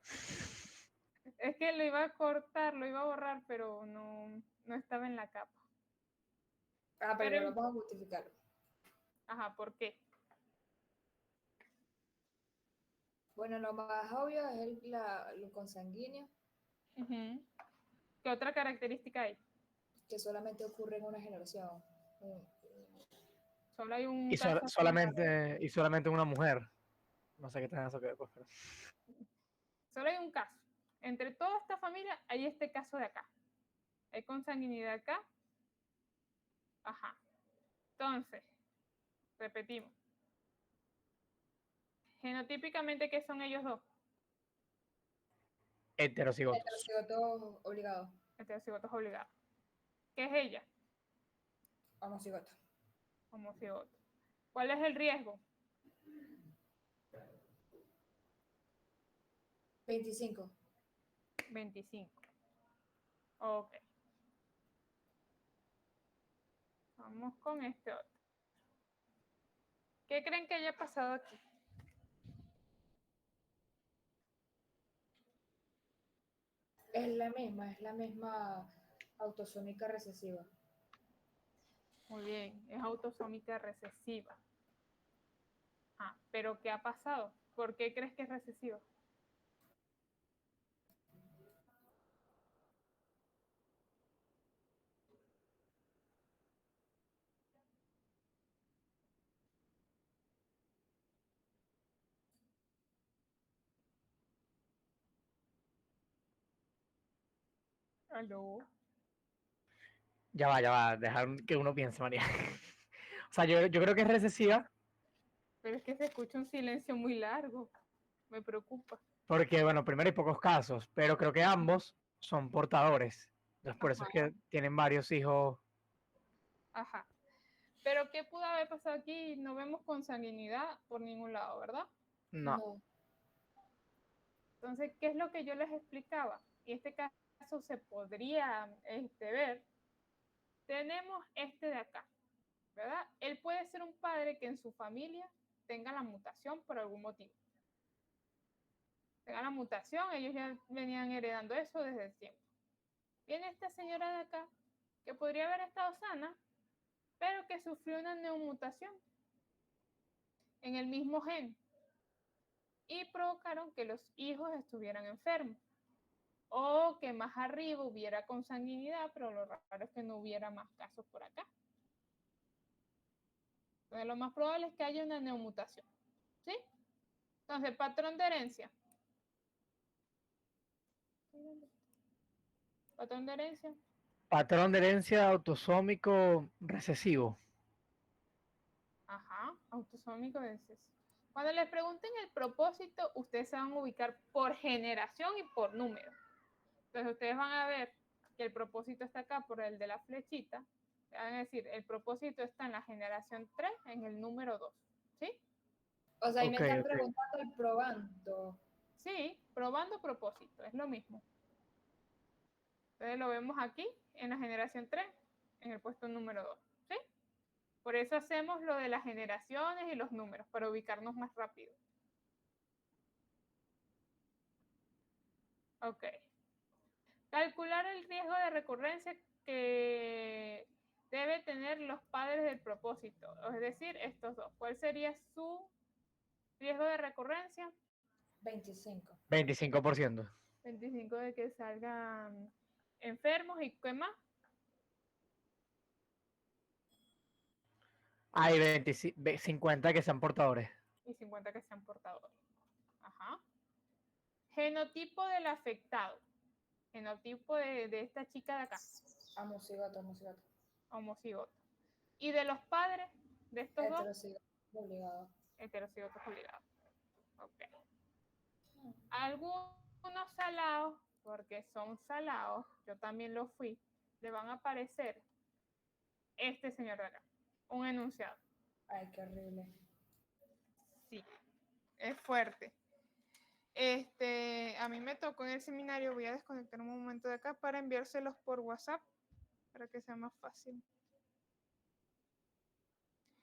Es que lo iba a cortar, lo iba a borrar, pero no estaba en la capa. Ah, pero Pero, no vamos a justificarlo. ajá, ¿por qué? Bueno, lo más obvio es lo consanguíneo, Ujú. ¿Qué otra característica hay? que solamente ocurre en una generación. Solo hay un Y caso así en solamente una mujer. No sé qué tenga eso que ver, pues, pero... Solo hay un caso. Entre toda esta familia hay este caso de acá. Hay consanguinidad acá. Ajá. Entonces, repetimos. Genotípicamente, ¿qué son ellos dos? Heterocigotos. Heterocigoto obligado. Heterocigotos obligados. ¿Qué es ella? Homocigoto. Homocigoto. ¿Cuál es el riesgo? 25. 25. Ok. Vamos con este otro. ¿Qué creen que haya pasado aquí? Es la misma autosómica recesiva. Muy bien, es autosómica recesiva. Ah, pero ¿qué ha pasado? ¿Por qué crees que es recesiva? ¿Aló? Ya va, dejar que uno piense, María. O sea, yo creo que es recesiva Pero es que se escucha un silencio muy largo. Me preocupa. porque, bueno, primero hay pocos casos, pero creo que ambos son portadores. Entonces, por eso es Ajá. que tienen varios hijos. Ajá. Pero ¿qué pudo haber pasado aquí? No vemos consanguinidad por ningún lado, ¿verdad? No. No. Entonces, ¿qué es lo que yo les explicaba? Y este caso se podría ver. Tenemos este de acá, ¿verdad? Él puede ser un padre que en su familia tenga la mutación por algún motivo. Tenga la mutación, ellos ya venían heredando eso desde el tiempo. Viene esta señora de acá, que podría haber estado sana, pero que sufrió una neomutación en el mismo gen y provocaron que los hijos estuvieran enfermos. O que más arriba hubiera consanguinidad, pero lo raro es que no hubiera más casos por acá. Entonces, lo más probable es que haya una neomutación. ¿Sí? Entonces, patrón de herencia. Patrón de herencia. Patrón de herencia autosómico recesivo. Ajá, autosómico de herencia. Cuando les pregunten el propósito, ustedes se van a ubicar por generación y por número. Entonces, ustedes van a ver que el propósito está acá por el de la flechita. Van a decir, el propósito está en la generación 3, en el número 2. ¿Sí? O sea, ahí me Ok, están ok. preguntando y probando. Sí, probando propósito, es lo mismo. Entonces lo vemos aquí en la generación 3, en el puesto número 2. ¿Sí? Por eso hacemos lo de las generaciones y los números, para ubicarnos más rápido. Ok. Calcular el riesgo de recurrencia que debe tener los padres del propósito, es decir, estos dos. ¿Cuál sería su riesgo de recurrencia? 25. 25%. 25 de que salgan enfermos y ¿qué más? Hay 50 que sean portadores. Y 50 que sean portadores. Ajá. Genotipo del afectado. Genotipo de esta chica de acá, Homocigoto, homocigoto. homocigoto. Y de los padres de estos dos, Heterocigoto, obligado. heterocigotos obligados. Ok. Algunos salados, porque son salados, yo también lo fui, le van a aparecer este señor de acá, un enunciado. Ay, qué horrible. Sí, es fuerte. A mí me tocó en el seminario, voy a desconectar un momento de acá para enviárselos por WhatsApp, para que sea más fácil.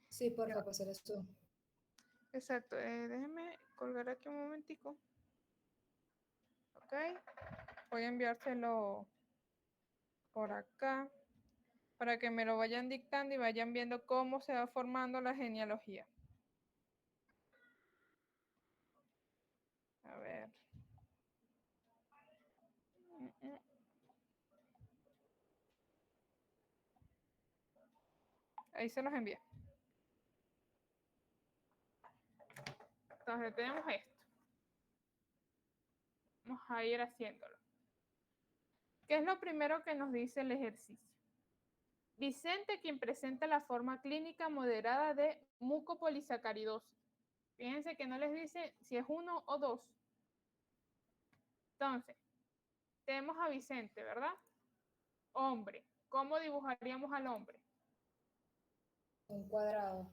Sí, porfa, pues eres tú. Exacto, déjenme colgar aquí un momentico. Ok, voy a enviárselo por acá para que me lo vayan dictando y vayan viendo cómo se va formando la genealogía. A ver. Ahí se los envié. Entonces tenemos esto. Vamos a ir haciéndolo. ¿Qué es lo primero que nos dice el ejercicio? Vicente, quien presenta la forma clínica moderada de mucopolisacaridosis. Fíjense que no les dice si es 1 o 2. Entonces, tenemos a Vicente, ¿verdad? Hombre. ¿Cómo dibujaríamos al hombre? Un cuadrado.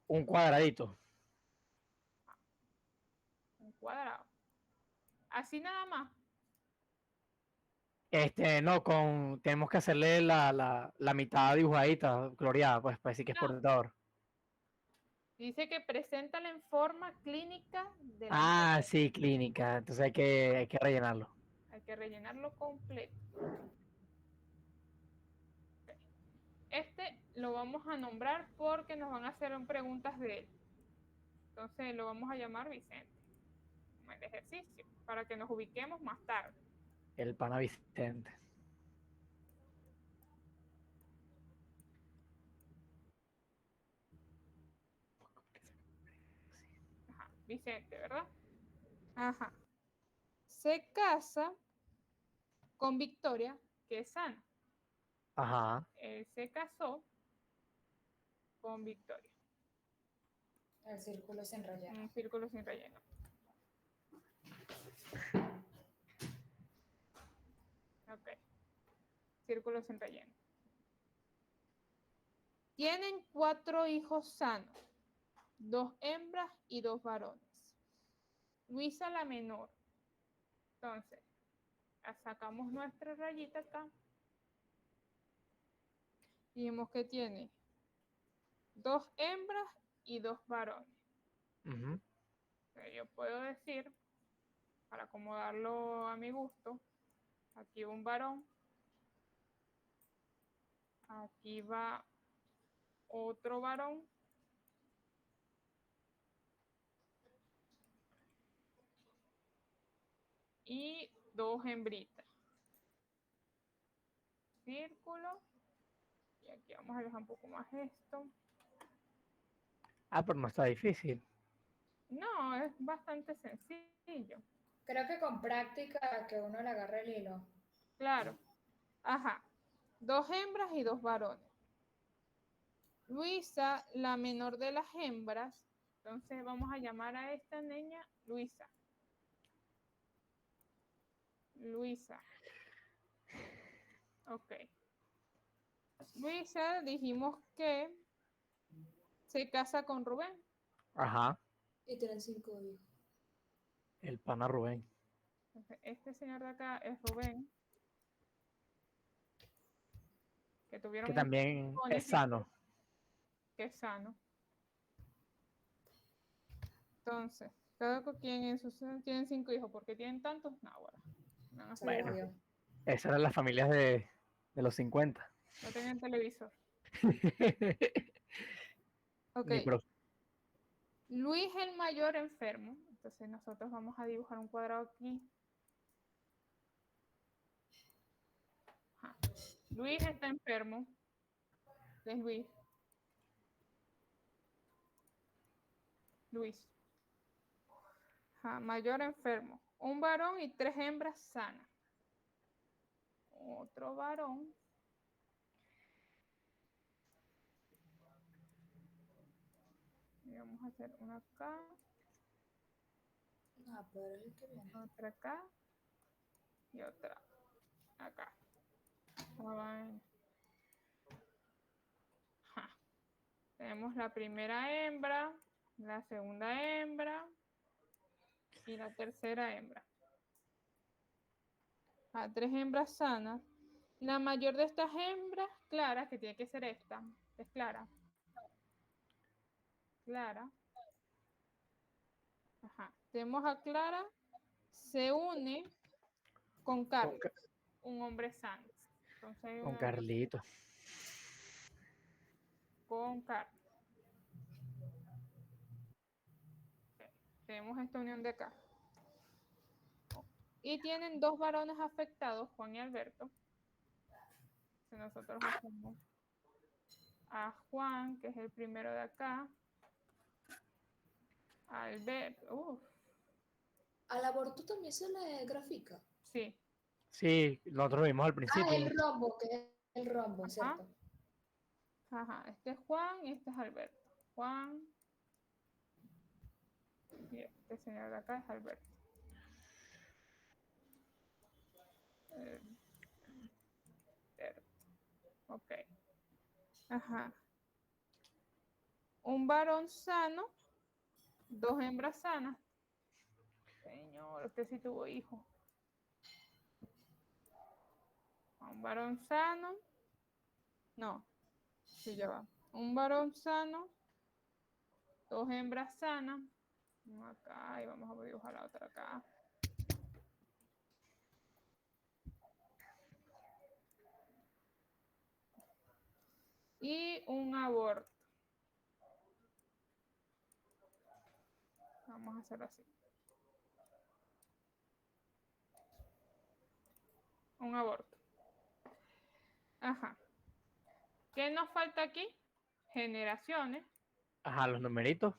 Un cuadradito. Un cuadrado. Así nada más. No, tenemos que hacerle la mitad dibujadita, coloreada, pues, para decir que es No. portador. Dice que preséntala en forma clínica de la Ah, sí, clínica. Entonces hay que rellenarlo. Hay que rellenarlo completo. Este lo vamos a nombrar porque nos van a hacer preguntas de él. Entonces lo vamos a llamar Vicente. Como el ejercicio, para que nos ubiquemos más tarde. El pana Vicente. Ajá, Vicente, ¿verdad? Ajá. Se casa con Victoria, que es sana. Ajá. Él se casó con Victoria. El círculo sin relleno. Un círculo sin relleno. Ok. Círculo sin relleno. Tienen 4 hijos sanos, 2 hembras y 2 varones. Luisa la menor. Entonces, sacamos nuestra rayita acá. Y vemos que tiene 2 hembras y 2 varones. Ujú. Yo puedo decir, para acomodarlo a mi gusto, aquí un varón, aquí va otro varón, y 2 hembritas. Círculo, y aquí vamos a dejar un poco más esto. Ah, pero no está difícil. No, es bastante sencillo. Creo que con práctica que uno le agarre el hilo. Claro. Ajá. 2 hembras y 2 varones. Luisa, la menor de las hembras. Entonces vamos a llamar a esta niña Luisa. Luisa. Ok. Luisa dijimos que se casa con Rubén. Ajá. Y tienen 5 hijos. El pana Rubén. Entonces, este señor de acá es Rubén. Que tuvieron Que un también hijo es sano. que es sano. Entonces, cada quien en sus tienen 5 hijos. ¿Por qué tienen tantos? No, bueno. No, Se Bueno. jodió. Esas eran las familias de los 50. no tenían televisor. Ok. Ni pro- Luis el mayor enfermo. Entonces nosotros vamos a dibujar un cuadrado aquí. Ajá. Luis está enfermo. Es Luis. Luis. Ajá, mayor enfermo. Un varón y 3 hembras sanas. Otro varón. Y vamos a hacer una acá, No, pero es el que viene. otra acá y otra acá. Ajá. Tenemos la primera hembra, la segunda hembra y la tercera hembra. 3 hembras sanas. La mayor de estas hembras, Clara, que tiene que ser esta, es Clara. Clara. Ajá. Tenemos a Clara, se une con Carlos, Ca- un hombre sano. Entonces hay con una Carlito. con Carlos. Ok. Tenemos esta unión de acá. Y tienen 2 varones afectados, Juan y Alberto. Si nosotros hacemos a Juan, que es el primero de acá, Alberto, Al aborto también se le grafica. sí, Sí, nosotros lo vimos al Ah, principio. el rombo, que es el rombo, Ajá. ¿cierto? ajá, este es Juan y este es Alberto. Juan y este señor de acá es Alberto. Ok. Ajá. Un varón sano, 2 hembras sanas. Señor, usted sí tuvo hijo. Un varón sano. No, sí, ya va. Un varón sano, 2 hembras sanas. Una acá y vamos a dibujar la otra acá. Y un aborto. Vamos a hacerlo así. Un aborto. Ajá. ¿Qué nos falta aquí? Generaciones. Ajá, los numeritos.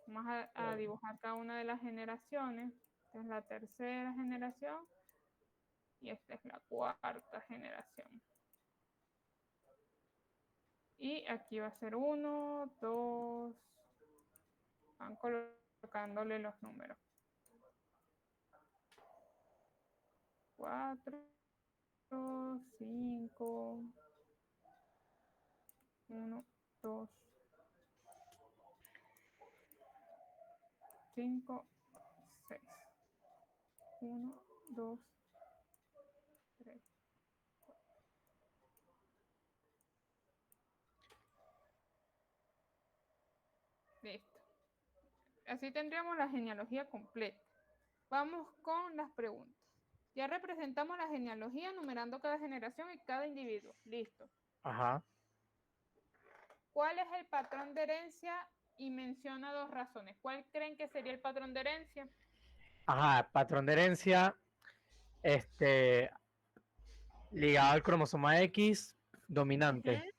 Vamos a dibujar cada una de las generaciones. Esta es la tercera generación y esta es la cuarta generación. Y aquí va a ser 1, 2. Van colocándole los números. 4, 5, 1, 2, 5, 6. 1, 2, 3. Listo. Así tendríamos la genealogía completa. Vamos con las preguntas. Ya representamos la genealogía numerando cada generación y cada individuo. Listo. Ajá. ¿Cuál es el patrón de herencia? Y menciona 2 razones. ¿Cuál creen que sería el patrón de herencia? Ajá, patrón de herencia, ligado al cromosoma X, dominante.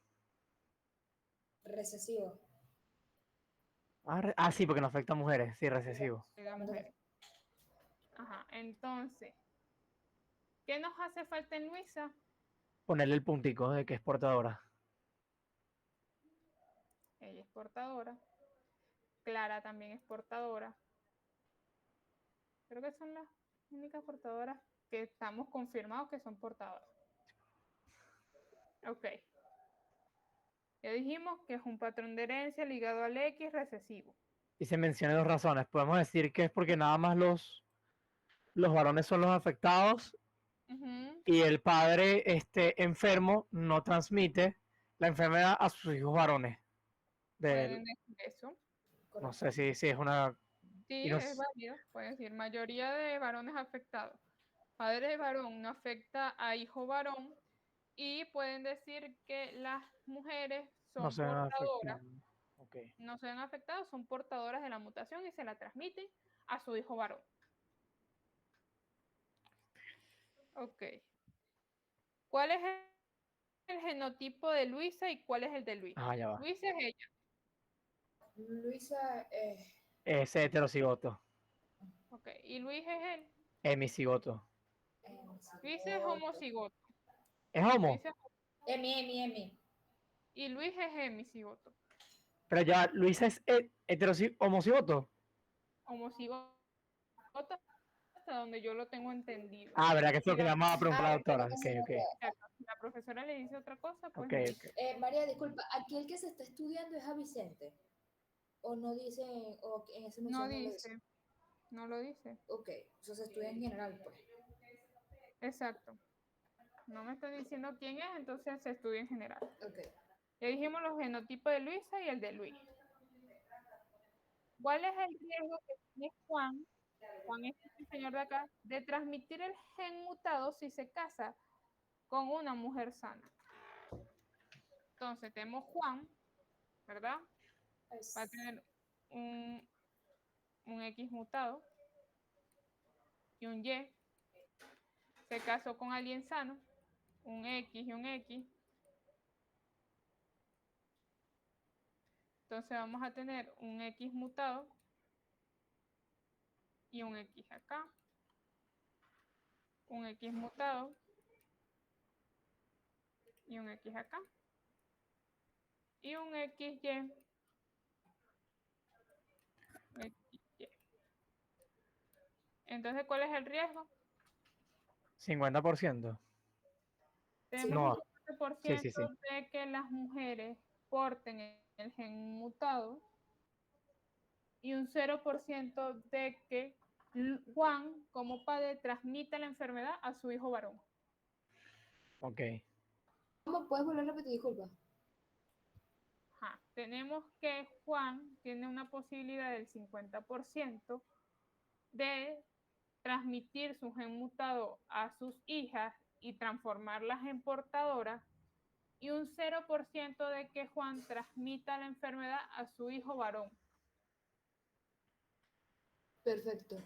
Recesivo. Sí, porque no afecta a mujeres, sí, recesivo. De las mujeres. Ajá, entonces, ¿qué nos hace falta en Luisa? Ponerle el puntico de que es portadora. Ella es portadora. Clara también es portadora. Creo que son las únicas portadoras que estamos confirmados que son portadoras. Ok. Ya dijimos que es un patrón de herencia ligado al X recesivo. Y se mencionan 2 razones. Podemos decir que es porque nada más los varones son los afectados y el padre enfermo no transmite la enfermedad a sus hijos varones. Pueden decir eso. No sé si es una... Sí, es válido. Pueden decir mayoría de varones afectados. Padre de varón no afecta a hijo varón. Y pueden decir que las mujeres son No se ven portadoras. afectados. Okay. No se ven afectadas, son portadoras de la mutación y se la transmiten a su hijo varón. Ok. ¿Cuál es el genotipo de Luisa y cuál es el de Luis? Ya va. Luisa es ella. Luisa Es heterocigoto. Ok. ¿Y Luis es él? Hemicigoto. Luisa es homocigoto. ¿Es homo? Luisa es- Emi. Y Luis es hemicigoto. Pero ya, Luisa es homocigoto. Homocigoto hasta donde yo lo tengo entendido. ¿Verdad que es lo Si que la- llamaba a preguntar la doctora? pero Ok. Si la profesora le dice otra cosa, pues Ok, no. ok. María, disculpa, ¿aquí el que se está estudiando es a Vicente? ¿O no dice, o en ese No museo no lo dice? dice. No lo dice. Ok, eso se estudia en general, pues. Exacto. No me está diciendo quién es, entonces se estudia en general. Ok. Ya dijimos los genotipos de Luisa y el de Luis. ¿Cuál es el riesgo que tiene Juan es este señor de acá, de transmitir el gen mutado si se casa con una mujer sana? Entonces tenemos Juan, ¿verdad? Va a tener un X mutado y un Y. Se casó con alguien sano, un X y un X. Entonces vamos a tener un X mutado y un X acá. Un X mutado y un X acá. Y un XY. XY. Entonces, ¿cuál es el riesgo? 50%. Tenemos No. un 50% Sí. de que las mujeres porten el gen mutado y un 0% de que Juan, como padre, transmita la enfermedad a su hijo varón. Ok. ¿Cómo puedes volver a repetir? Disculpa. Ajá. Tenemos que Juan tiene una posibilidad del 50% de transmitir su gen mutado a sus hijas y transformarlas en portadoras, y un 0% de que Juan transmita la enfermedad a su hijo varón. Perfecto.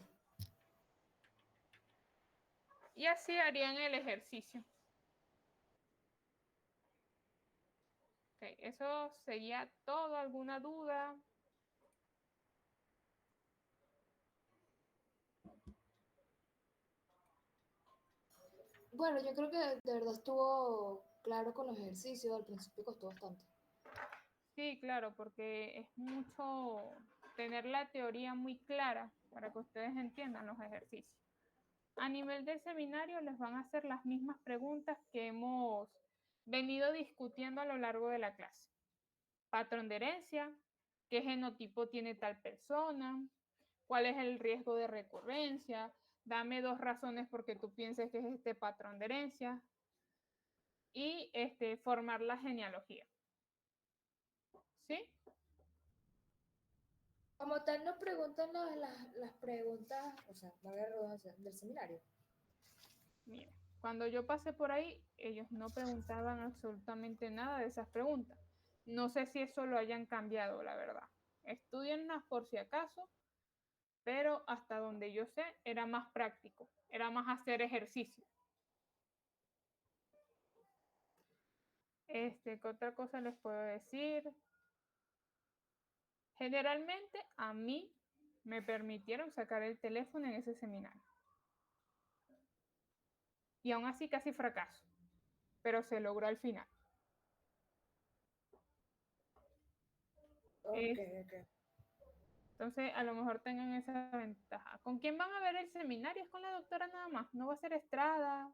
Y así harían el ejercicio. Okay, eso sería todo. ¿Alguna duda? Bueno, yo creo que de verdad estuvo claro con los ejercicios, al principio costó bastante. Sí, claro, porque es mucho tener la teoría muy clara para que ustedes entiendan los ejercicios. A nivel del seminario les van a hacer las mismas preguntas que hemos venido discutiendo a lo largo de la clase. Patrón de herencia, qué genotipo tiene tal persona, cuál es el riesgo de recurrencia, dame 2 razones porque tú pienses que es este patrón de herencia, y formar la genealogía. ¿Sí? Como tal, nos preguntan las preguntas, o sea, la redundancia, del seminario. Mira, cuando yo pasé por ahí, ellos no preguntaban absolutamente nada de esas preguntas. No sé si eso lo hayan cambiado, la verdad. Estudienlas por si acaso, pero hasta donde yo sé, era más práctico, era más hacer ejercicio. ¿Qué otra cosa les puedo decir? Generalmente a mí me permitieron sacar el teléfono en ese seminario. Y aún así casi fracaso, pero se logró al final. Ok. Entonces, a lo mejor tengan esa ventaja. ¿Con quién van a ver el seminario? ¿Es con la doctora nada más? ¿No va a ser Estrada?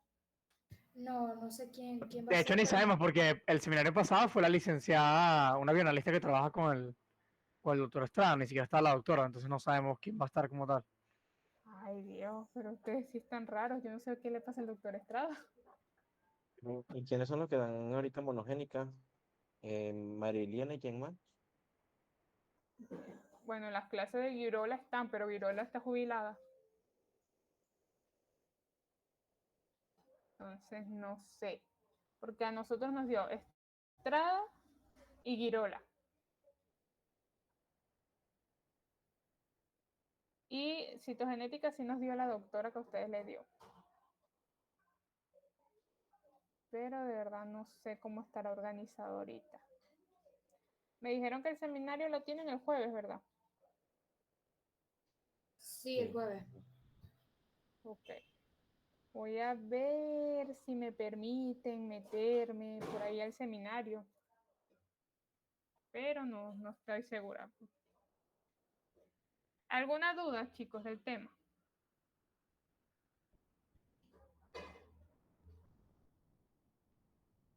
No sé quién va a De hecho, ser, ni pero sabemos porque el seminario pasado fue la licenciada, una bioanalista que trabaja con el doctor Estrada, ni siquiera está la doctora, entonces no sabemos quién va a estar como tal. Ay, Dios, pero ustedes sí están raros. Yo no sé qué le pasa al doctor Estrada. ¿Y quiénes son los que dan ahorita monogénica? Marilena y quién más. Bueno, las clases de Girola están, pero Girola está jubilada. Entonces, no sé. Porque a nosotros nos dio Estrada y Girola. Y citogenética sí nos dio la doctora que a ustedes les dio. Pero de verdad no sé cómo estará organizado ahorita. Me dijeron que el seminario lo tienen el jueves, ¿verdad? sí, el jueves. Ok. Voy a ver si me permiten meterme por ahí al seminario. Pero no estoy segura. ¿Alguna duda, chicos, del tema?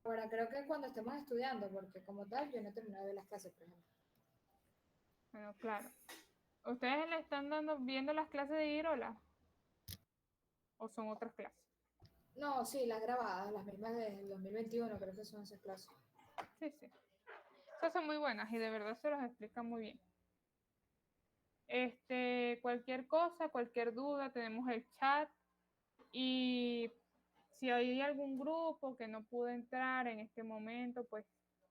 Ahora, creo que cuando estemos estudiando, porque como tal, yo no he terminado de ver las clases, por ejemplo. Bueno, claro. ¿Ustedes le están viendo las clases de Girola? ¿O son otras clases? No, sí, las grabadas, las mismas del 2021, creo que son esas clases. Sí, sí. Esas son muy buenas y de verdad se los explica muy bien. Cualquier cosa, cualquier duda, tenemos el chat. Y si hay algún grupo que no pudo entrar en este momento, pues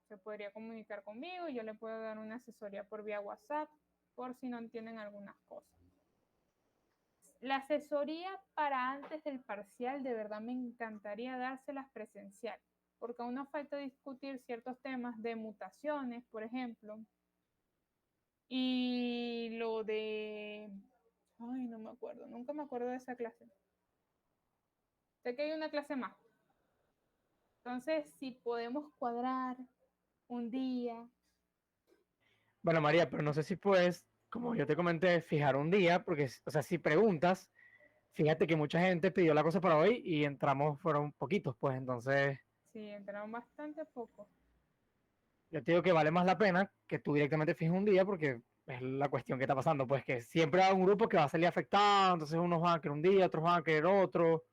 se podría comunicar conmigo y yo le puedo dar una asesoría por vía WhatsApp por si no entienden algunas cosas. La asesoría para antes del parcial de verdad me encantaría dárselas presencial, porque aún nos falta discutir ciertos temas de mutaciones, por ejemplo, y lo de... Ay, no me acuerdo, nunca me acuerdo de esa clase. Sé que hay una clase más. Entonces, si podemos cuadrar un día. Bueno, María, pero no sé si puedes, como yo te comenté, fijar un día, porque, o sea, si preguntas, fíjate que mucha gente pidió la cosa para hoy y entramos, fueron poquitos, pues entonces Sí, entraron bastante poco. yo te digo que vale más la pena que tú directamente fijes un día porque es la cuestión que está pasando, pues que siempre hay un grupo que va a salir afectado, entonces unos van a querer un día, otros van a querer otro.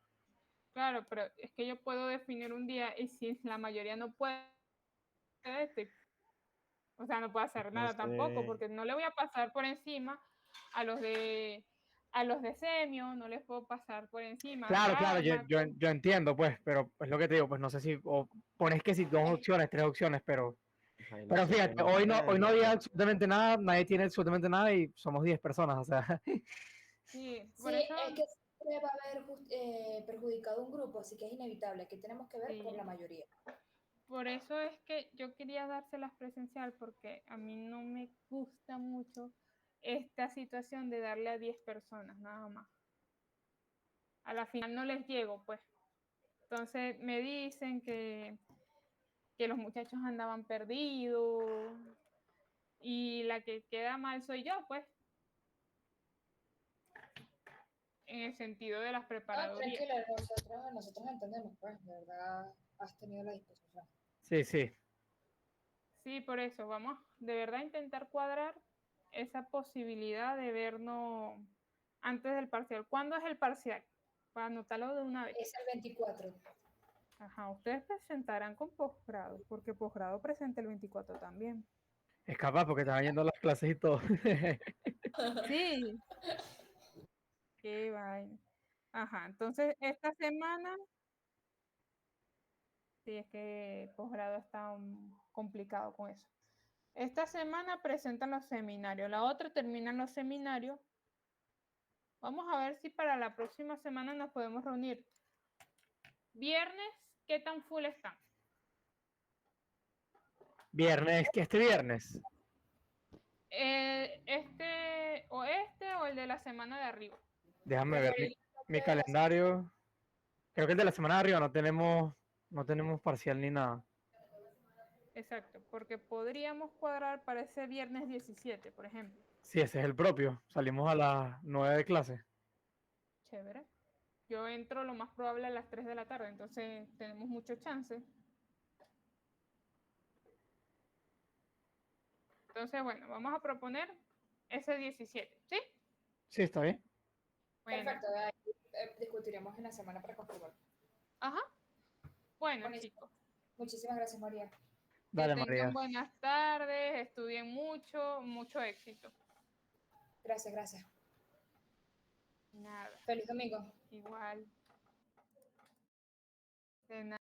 Claro, pero es que yo puedo definir un día y si la mayoría no puede, o sea, no puedo hacer nada tampoco, Entonces, porque no le voy a pasar por encima a los de Semio, no les puedo pasar por encima a Claro, claro, Karma. yo entiendo, pues, pero es lo que te digo, pues no sé si o pones que si dos opciones, tres opciones, ajá, y la pero gente fíjate, no hoy no había puede. absolutamente nada, nadie tiene absolutamente nada y somos 10 personas, o sea, Sí, por Sí, eso, es que siempre va a haber perjudicado un grupo, así que es inevitable, que tenemos que ver por sí, la mayoría. por eso es que yo quería dárselas presencial, porque a mí no me gusta mucho esta situación de darle a 10 personas nada más. A la final no les llego, pues. Entonces me dicen que los muchachos andaban perdidos y la que queda mal soy yo, pues, en el sentido de las No, preparadorías. tranquila, nosotros entendemos, pues, de verdad has tenido la disposición. sí, sí. Sí, por eso, vamos de verdad a intentar cuadrar esa posibilidad de vernos antes del parcial. ¿Cuándo es el parcial? Para anotarlo de una vez. Es el 24. Ajá, ustedes presentarán con posgrado, porque posgrado presenta el 24 también. Es capaz porque estaban yendo a las clases y todo. Sí. Qué vaina. Ajá, entonces esta semana, sí, es que posgrado está complicado con eso. Esta semana presentan los seminarios, la otra terminan los seminarios. Vamos a ver si para la próxima semana nos podemos reunir. Viernes, ¿qué tan full están? Viernes, que este viernes. Este o el de la semana de arriba. Déjame ver Preferiría mi que las- calendario. Creo que el de la semana de arriba no tenemos parcial ni nada. Exacto, porque podríamos cuadrar para ese viernes 17, por ejemplo. Sí, ese es el propio. Salimos a las 9 de clase. Chévere. Yo entro lo más probable a las 3 de la tarde, entonces tenemos mucho chance. Entonces, bueno, vamos a proponer ese 17, ¿sí? Sí, está bien. Bueno, Perfecto, ahí, discutiremos en la semana para confirmar. ajá. Bueno, Buenísimo. chicos, Muchísimas gracias, María. que Dale, tengan María. buenas tardes, estudien mucho, mucho éxito. Gracias, gracias. Nada, Feliz domingo. igual. De nada.